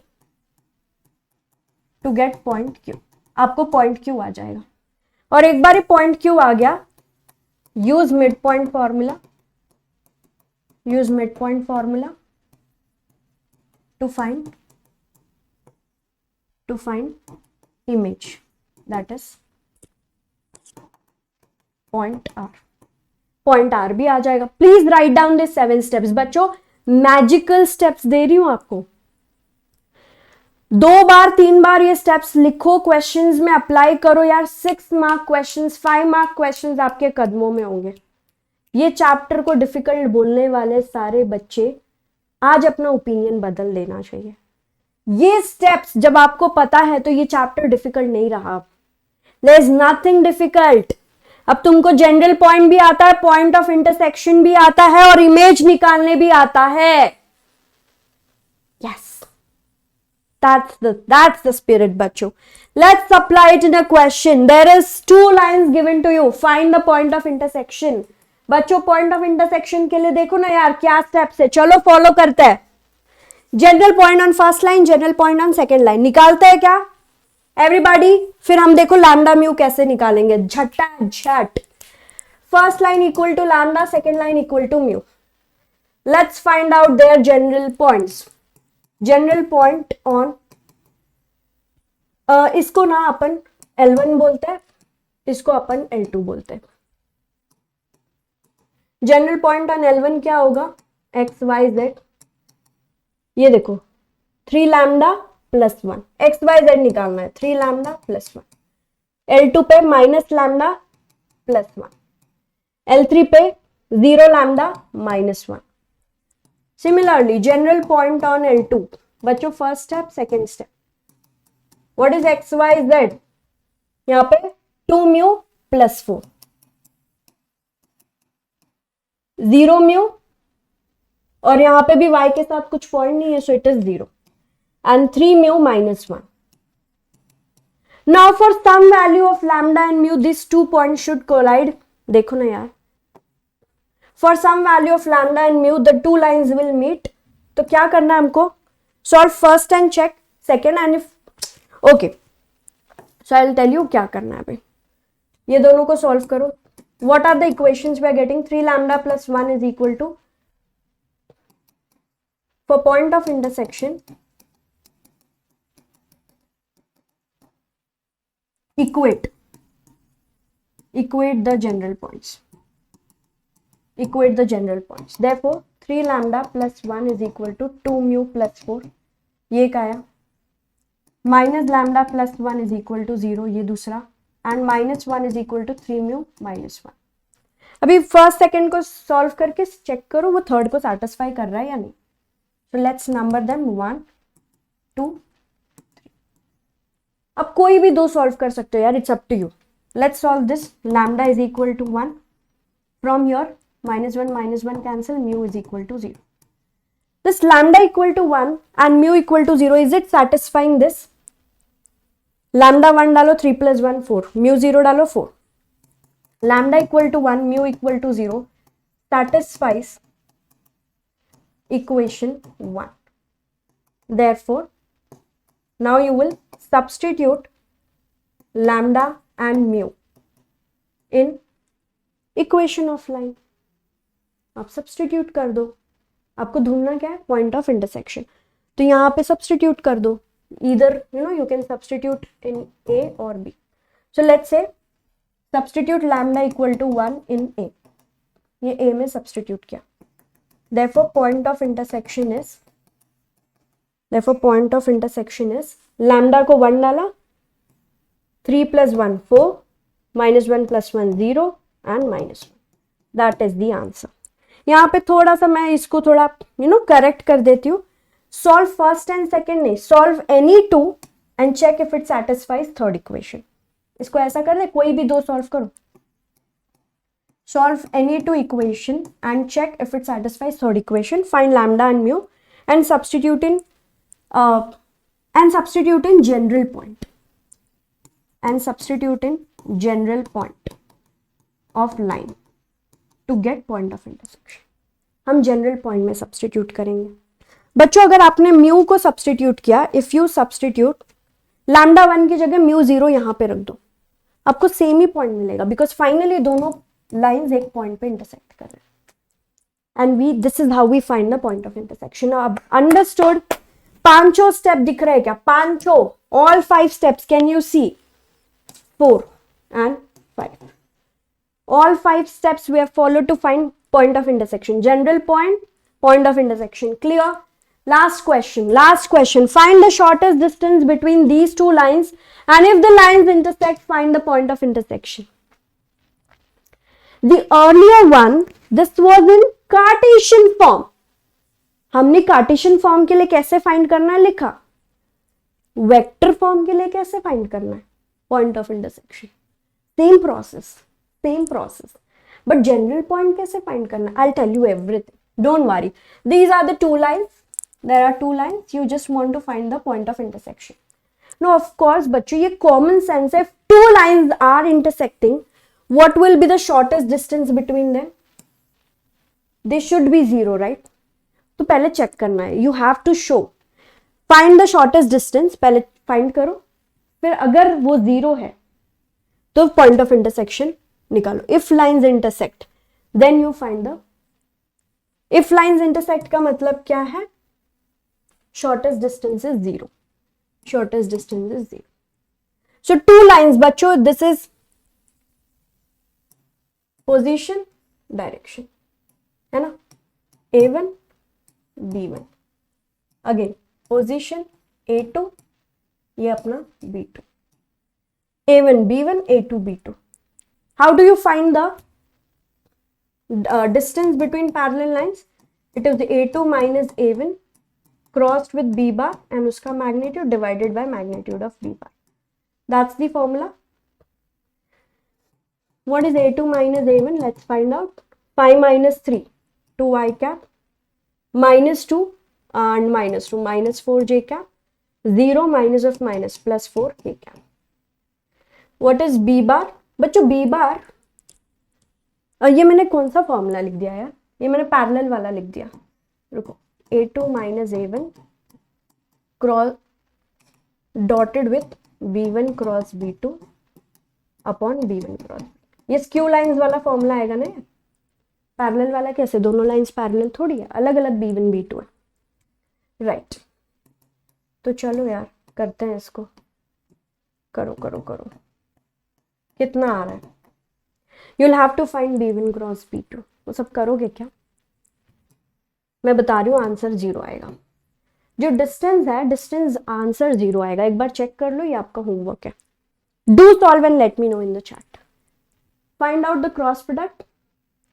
पॉइंट क्यू, आपको पॉइंट क्यू आ जाएगा। और एक बार पॉइंट क्यू आ गया, use mid point formula, use mid point formula to find image, that is point R भी आ जाएगा। Please write down this 7 steps. बच्चों मैजिकल स्टेप्स दे रही हूं आपको, 2 बार 3 बार ये स्टेप्स लिखो, क्वेश्चंस में अप्लाई करो यार। 6 मार्क क्वेश्चंस, 5 मार्क क्वेश्चंस आपके कदमों में होंगे। ये चैप्टर को डिफिकल्ट बोलने वाले सारे बच्चे आज अपना ओपिनियन बदल देना चाहिए। ये स्टेप्स जब आपको पता है तो ये चैप्टर डिफिकल्ट नहीं रहा। There is nothing difficult. अब तुमको जनरल पॉइंट भी आता है, पॉइंट ऑफ इंटरसेक्शन भी आता है और इमेज निकालने भी आता है। यस, that's the spirit, बच्चों। Let's apply it in a question. There is 2 lines given to you. Find the point of intersection. बच्चों पॉइंट ऑफ इंटरसेक्शन के लिए देखो ना यार क्या स्टेप्स है, चलो फॉलो करते हैं। General point on first line, general point on second line निकालते हैं क्या एवरीबॉडी? फिर हम देखो लैम्डा म्यू कैसे निकालेंगे, झट। First line equal to lambda, second line equal to mu. Let's find out their general points. General point on, इसको ना अपन L1 बोलते हैं, इसको अपन L2 बोलते हैं। जनरल पॉइंट ऑन L1 क्या होगा, एक्स वाई जेड। ये देखो 3 lambda plus 1, X Y Z निकालना है, 3 लैम्डा प्लस 1। L2 पे माइनस लैम्डा प्लस 1, L3 पे 0 lambda minus 1। Similarly general point on L2, बच्चों first step second step, what is X Y Z, यहाँ पे 2 mu plus 4, 0 mu, और यहाँ पे भी y के साथ कुछ पॉइंट नहीं है, so it is 0, and 3 mu minus 1। Now for some value of lambda and mu this 2 point should collide. देखो ना यार, for some value of lambda and mu the 2 lines will meet. तो क्या करना है हमको, solve first and check second and if okay, so I will tell you क्या करना है भाई। ये दोनों को सॉल्व करो। What are the equations we are getting? 3 lambda plus 1 is equal to, for point of intersection, equate the general points. Equate the general points. Therefore, 3 lambda plus 1 is equal to 2 mu plus 4. ये क्या है? Minus lambda plus 1 is equal to 0. ये दूसरा, and minus 1 is equal to 3 mu minus 1. अभी first second को solve करके check करो वो थर्ड को सैटिस्फाई कर रहा है या नहीं। So let's number them 1 2 3। अब कोई भी 2 सॉल्व कर सकते हो यार, it's up to you. Let's solve this. Lambda is equal to 1, from your -1 cancel, mu is equal to 0। This lambda equal to 1 and mu equal to 0, is it satisfying this? Lambda 1 डालो, 3 + 1 4, mu 0 डालो 4। Lambda equal to 1, mu equal to 0 satisfies equation 1. Therefore, now you will substitute lambda and mu in equation of line. आप substitute कर दो, आपको ढूंढना क्या है, point of intersection, तो यहाँ पे सब्सटीट्यूट कर दो, either you can substitute in A और B. So let's say substitute lambda equal to 1 in A, ये ए में सब्सटीट्यूट किया. therefore point of intersection is lambda को 1 डाला, 3 + 1 4, -1 + 1 0 and -1. That is the answer. यहाँ पे थोड़ा सा मैं इसको थोड़ा करेक्ट कर देती हूँ. सॉल्व फर्स्ट एंड सेकेंड नहीं, solve any two and check if it satisfies third equation. इसको ऐसा कर दे, कोई भी दो सॉल्व करो. Solve any two equation and check if it satisfies third equation. Find lambda and mu and substitute in general point. And substitute in general point of line to get point of intersection. हम general point में substitute करेंगे. बच्चों अगर आपने mu को substitute किया, if you substitute lambda 1 की जगह mu 0 यहाँ पे रख दो, आपको सेम ही पॉइंट मिलेगा, बिकॉज फाइनली दोनों लाइंस एक पॉइंट पे इंटरसेक्ट कर रहे हैं. And this is how we find the point of intersection. अब अंडरस्टूड. पांचों स्टेप दिख रहे हैं क्या? पांचों, all 5 steps, can you see? 4 and 5. All 5 steps we have followed to find point of intersection. General point, point of intersection. Clear? Last question. Find the shortest distance between these two lines, and if the lines intersect, find the point of intersection. The earlier one, this was in Cartesian form. हमने Cartesian form के लिए कैसे find करना है लिखा, vector form के लिए कैसे फाइंड करना है point of intersection. Same process, but general point कैसे फाइंड करना, I tell you everything, don't worry. These are the two lines, there are two lines, you just want to find the point of intersection. No of course बच्चों, ये common sense है. Two lines are intersecting, what will be the shortest distance between them? They should be 0, right? तो पहले check करना है, you have to show, find the shortest distance, पहले find करो, फिर अगर वो 0 है तो पॉइंट ऑफ इंटरसेक्शन निकालो. if lines intersect then you find the, if lines intersect का मतलब क्या है, shortest distance is 0. So two lines बच्चों, this is पोजीशन डायरेक्शन है ना, A1 B1, again position A2, ये अपना B2, A1 B1 A2 B2. How do you find the distance between parallel lines? It is A2 minus A1 crossed with B bar and उसका magnitude divided by magnitude of B bar. That's the formula. What is A2 minus A1? Let's find out. 5 minus 3, 2i cap, minus 2 and minus 2, minus 4j cap, 0 minus of minus plus 4k cap. What is B bar? बच्चों B bar, ये मैंने कौन सा formula लिख दिया यार, ये मैंने पैरेलल वाला लिख दिया, रुको. A2 minus A1 cross dotted with B1 cross B2 upon B1 cross. ये स्क्यू लाइंस वाला फॉर्मूला आएगा ना. पैरेलल वाला कैसे, दोनों लाइंस पैरेलल थोड़ी है, अलग अलग B1 B2 है, राइट. तो चलो यार करते हैं इसको, करो. कितना आ रहा है? You will have to find B1 cross B2. वो सब करोगे क्या? मैं बता रही हूँ आंसर 0 आएगा. जो डिस्टेंस है, डिस्टेंस आंसर 0 आएगा. एक बार चेक कर लो, ये आपका होमवर्क है. Do solve and let me know in the chat. Find out the cross product,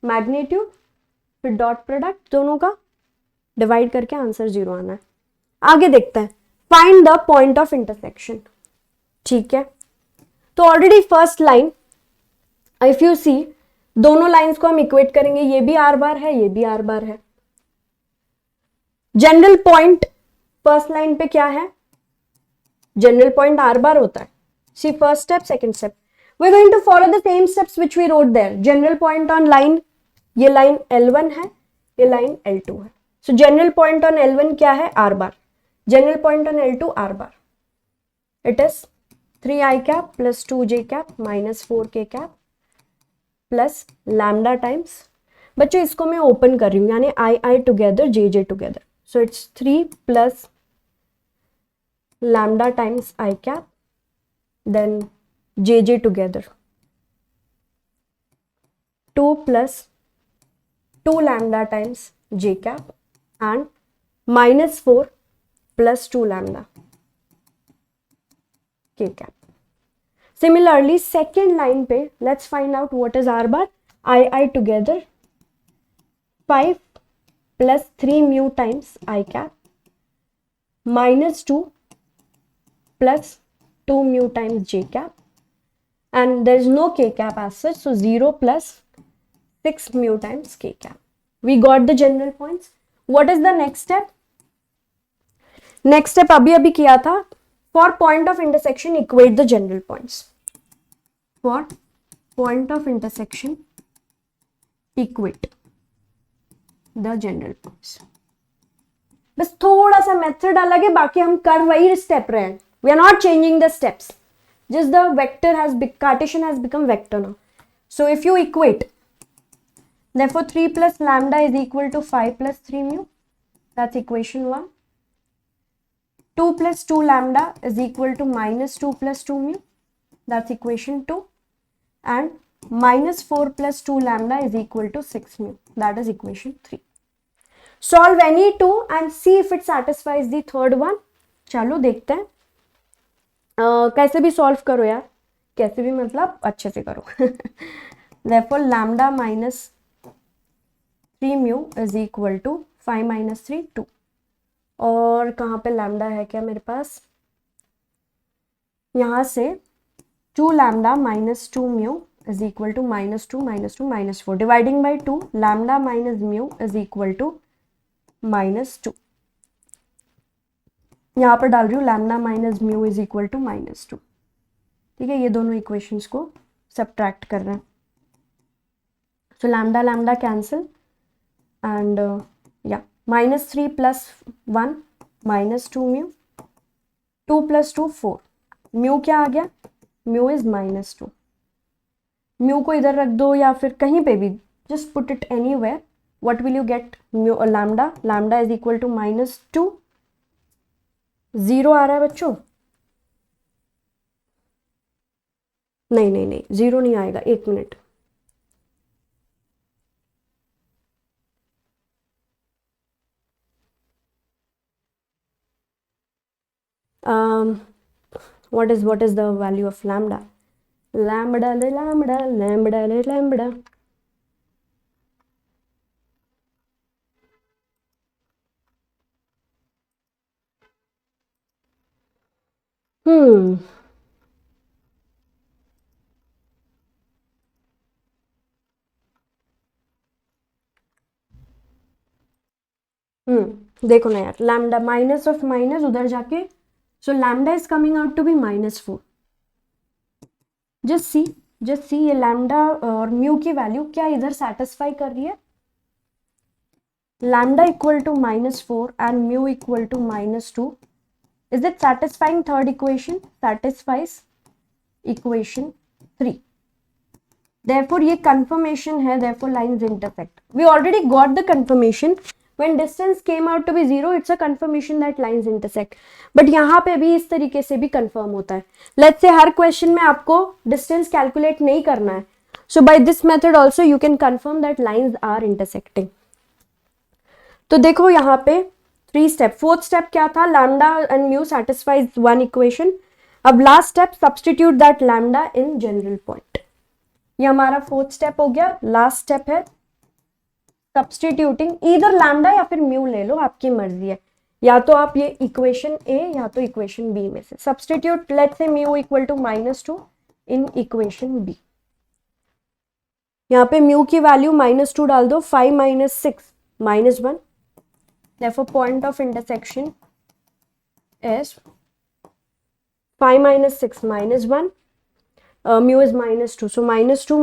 magnitude, फिर डॉट प्रोडक्ट, दोनों का डिवाइड करके आंसर 0 आना है. आगे देखते हैं. Find the point of intersection. ठीक है, तो already first line, if you see, दोनों लाइंस को हम इक्वेट करेंगे, ये भी आर बार है, ये भी आर बार है. जनरल पॉइंट फर्स्ट लाइन पे क्या है, जनरल पॉइंट आर बार होता है. See first step, second step, we're going to follow the same steps which we wrote there. General point on line, ये line L1 है, ये line L2 है. सो general point on L1 क्या है? R bar. General point on L2 R bar. It is 3i cap plus 2j cap minus 4k cap plus lambda times, बच्चों इसको मैं open कर रही हूँ यानी आई together J together, so it's 3 plus lambda times I cap, then JJ together, 2 plus 2 lambda times J cap and minus 4 plus 2 lambda K cap. Similarly, second line पे let's find out what is R bar. I together 5 plus 3 mu times I cap minus 2 plus 2 mu times j cap, and there is no k cap as such, so 0 plus 6 mu times k cap. We got the general points. What is the next step? Next step अभी किया था. For point of intersection, equate the general points. For point of intersection, equate the general points. बस थोड़ा सा method अलग है, बाकी हम कर वही स्टेप रहे हैं. We are not changing the steps. Just the vector Cartesian has become vector now. So if you equate, therefore 3 plus lambda is equal to 5 plus 3 mu. That's equation 1. 2 plus 2 lambda is equal to minus 2 plus 2 mu. That's equation 2. And minus 4 plus 2 lambda is equal to 6 mu. That is equation 3. Solve any two and see if it satisfies the third one. चलो देखते हैं. कैसे भी solve करो यार, कैसे भी मतलब अच्छे से करो. Therefore lambda minus 3 mu is equal to 5 minus 3 2. और कहाँ पे लैम्डा है क्या मेरे पास? यहाँ से 2 lambda minus 2 mu is equal to minus 2 minus 2 minus 4. Dividing by 2, lambda minus mu is equal to minus 2. यहाँ पर डाल रही हूँ lambda minus mu is equal to -2. ठीक है, ये दोनों इक्वेशंस को सब्ट्रैक्ट कर रहे हैं. सो लैम्डा लैम्डा कैंसिल एंड या -3 प्लस 1 -2 म्यू, 2 प्लस 2 4. म्यू क्या आ गया? Mu is -2. म्यू को इधर रख दो या फिर कहीं पे भी, just put it anywhere. What will you get? Mu lambda, lambda is equal to -2. 0 आ रहा है बच्चों? नहीं नहीं नहीं, 0 नहीं आएगा. 1 minute. what is the value of lambda? Lambda lambda lambda lambda. देखो ना यार, लैम्डा माइनस ऑफ माइनस उधर जाके, so lambda is coming out to be -4. Just see ये लैम्डा और म्यू की वैल्यू क्या इधर सेटिस्फाई कर रही है? Lambda equal to -4 and mu equal to -2. Is it satisfying third equation? Satisfies equation 3. Therefore ये confirmation है, therefore lines intersect. We already got the confirmation. When distance came out to be 0, it's a confirmation that lines intersect. But यहाँ पे भी इस तरीके से भी confirm होता है. Let's say हर question में आपको distance calculate नहीं करना है. So by this method also you can confirm that lines are intersecting. तो देखो यहाँ पे 3 स्टेप. फोर्थ स्टेप क्या था? Lambda and mu satisfies one equation. अब last step, substitute that lambda in general point. ये हमारा फोर्थ स्टेप हो गया. लास्ट स्टेप है सब्स्टिट्यूटिंग. इधर लैम्डा या फिर म्यू ले लो, आपकी मर्जी है. या तो आप ये इक्वेशन ए या तो इक्वेशन बी में से substitute. Let's say mu equal to -2 in equation B. यहाँ पे म्यू की वैल्यू -2 डाल दो. 5 - 6 -1. Therefore, point of intersection is 5 - 6 -1. Mu is -2. So, -2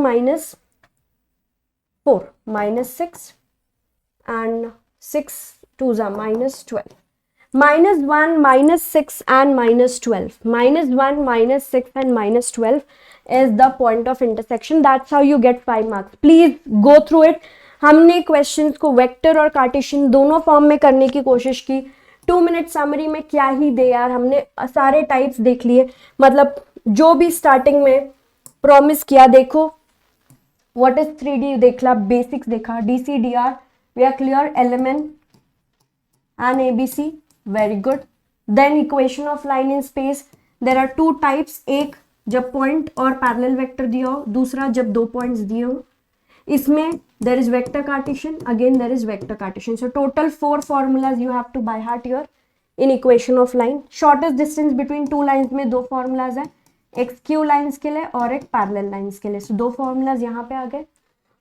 - 4 -6 and 6 2 are -12. -1, -6 and -12. -1, -6 and -12 is the point of intersection. That's how you get 5 marks. Please go through it. हमने questions को vector और Cartesian दोनों form में करने की कोशिश की. 2 मिनट समरी में क्या ही दे यार, हमने सारे टाइप्स देख लिए. मतलब जो भी स्टार्टिंग में प्रॉमिस किया, देखो व्हाट इज 3D देखला, बेसिक्स देखा, DCDR we are clear, LMN and ABC, very good. Then equation of line in space, there are 2 types. एक जब पॉइंट और पैरेलल वेक्टर दिया हो, दूसरा जब 2 पॉइंट्स दिए हो. इसमें there is vector Cartesian, again there is vector Cartesian. So total 4 formulas you have to by heart here in equation of line. Shortest distance between 2 lines में 2 formulas है, एक skew lines के लिए और एक parallel lines के लिए. So 2 formulas यहाँ पे आ गए.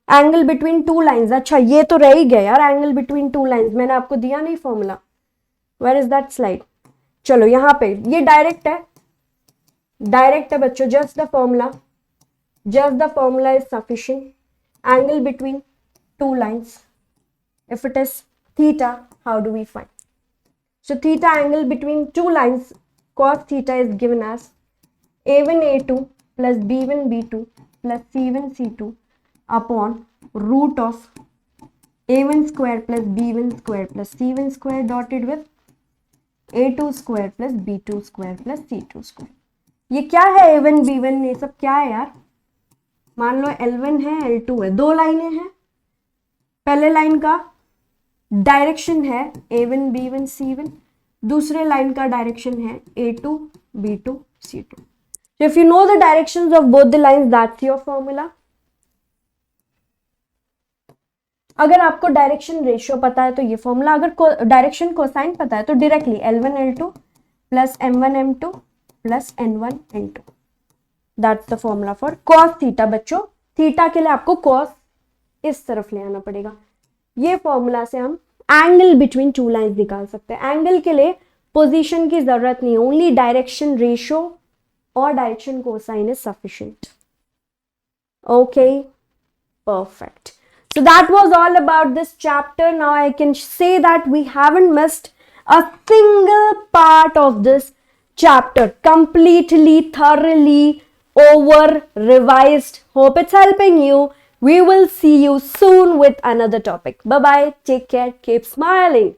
एंगल बिटवीन 2 लाइन्स, अच्छा ये तो रह ही गया यार, एंगल बिटवीन 2 लाइन्स मैंने आपको दिया नहीं formula. Where is that slide? चलो यहाँ पे ये डायरेक्ट है, डायरेक्ट है बच्चों. Just the formula is sufficient. Angle between 2 lines, if it is theta, how do we find? So theta angle between 2 lines cos theta is given as a1 a2 plus b1 b2 plus c1 c2 upon root of a1 square plus b1 square plus c1 square dotted with a2 square plus b2 square plus c2 square. ये क्या है a1 b1, ये सब क्या है यार? मान लो L1 है L2 है, 2 लाइनें हैं. पहले लाइन का डायरेक्शन है a1 b1 c1, दूसरे लाइन का डायरेक्शन है a2 b2 c2. So if you know the directions of both the lines, that's your formula. अगर आपको डायरेक्शन रेशियो पता है तो ये फॉर्मूला, अगर डायरेक्शन कोसाइन पता है तो directly L1 L2 plus M1 M2 plus N1 N2. That's the formula for cos theta. बच्चों थीटा के लिए आपको cos इस तरफ ले आना पड़ेगा. ये फॉर्मूला से हम एंगल बिटवीन 2 लाइन्स निकाल सकते हैं. एंगल के लिए पोजीशन की जरूरत नहीं, ओनली डायरेक्शन रेशियो और direction cosine is sufficient. Okay, perfect. So that was all about this chapter. Now I can say that we haven't missed a single part of this chapter. Completely, thoroughly over revised. Hope it's helping you. We will see you soon with another topic. Bye bye. Take care. Keep smiling.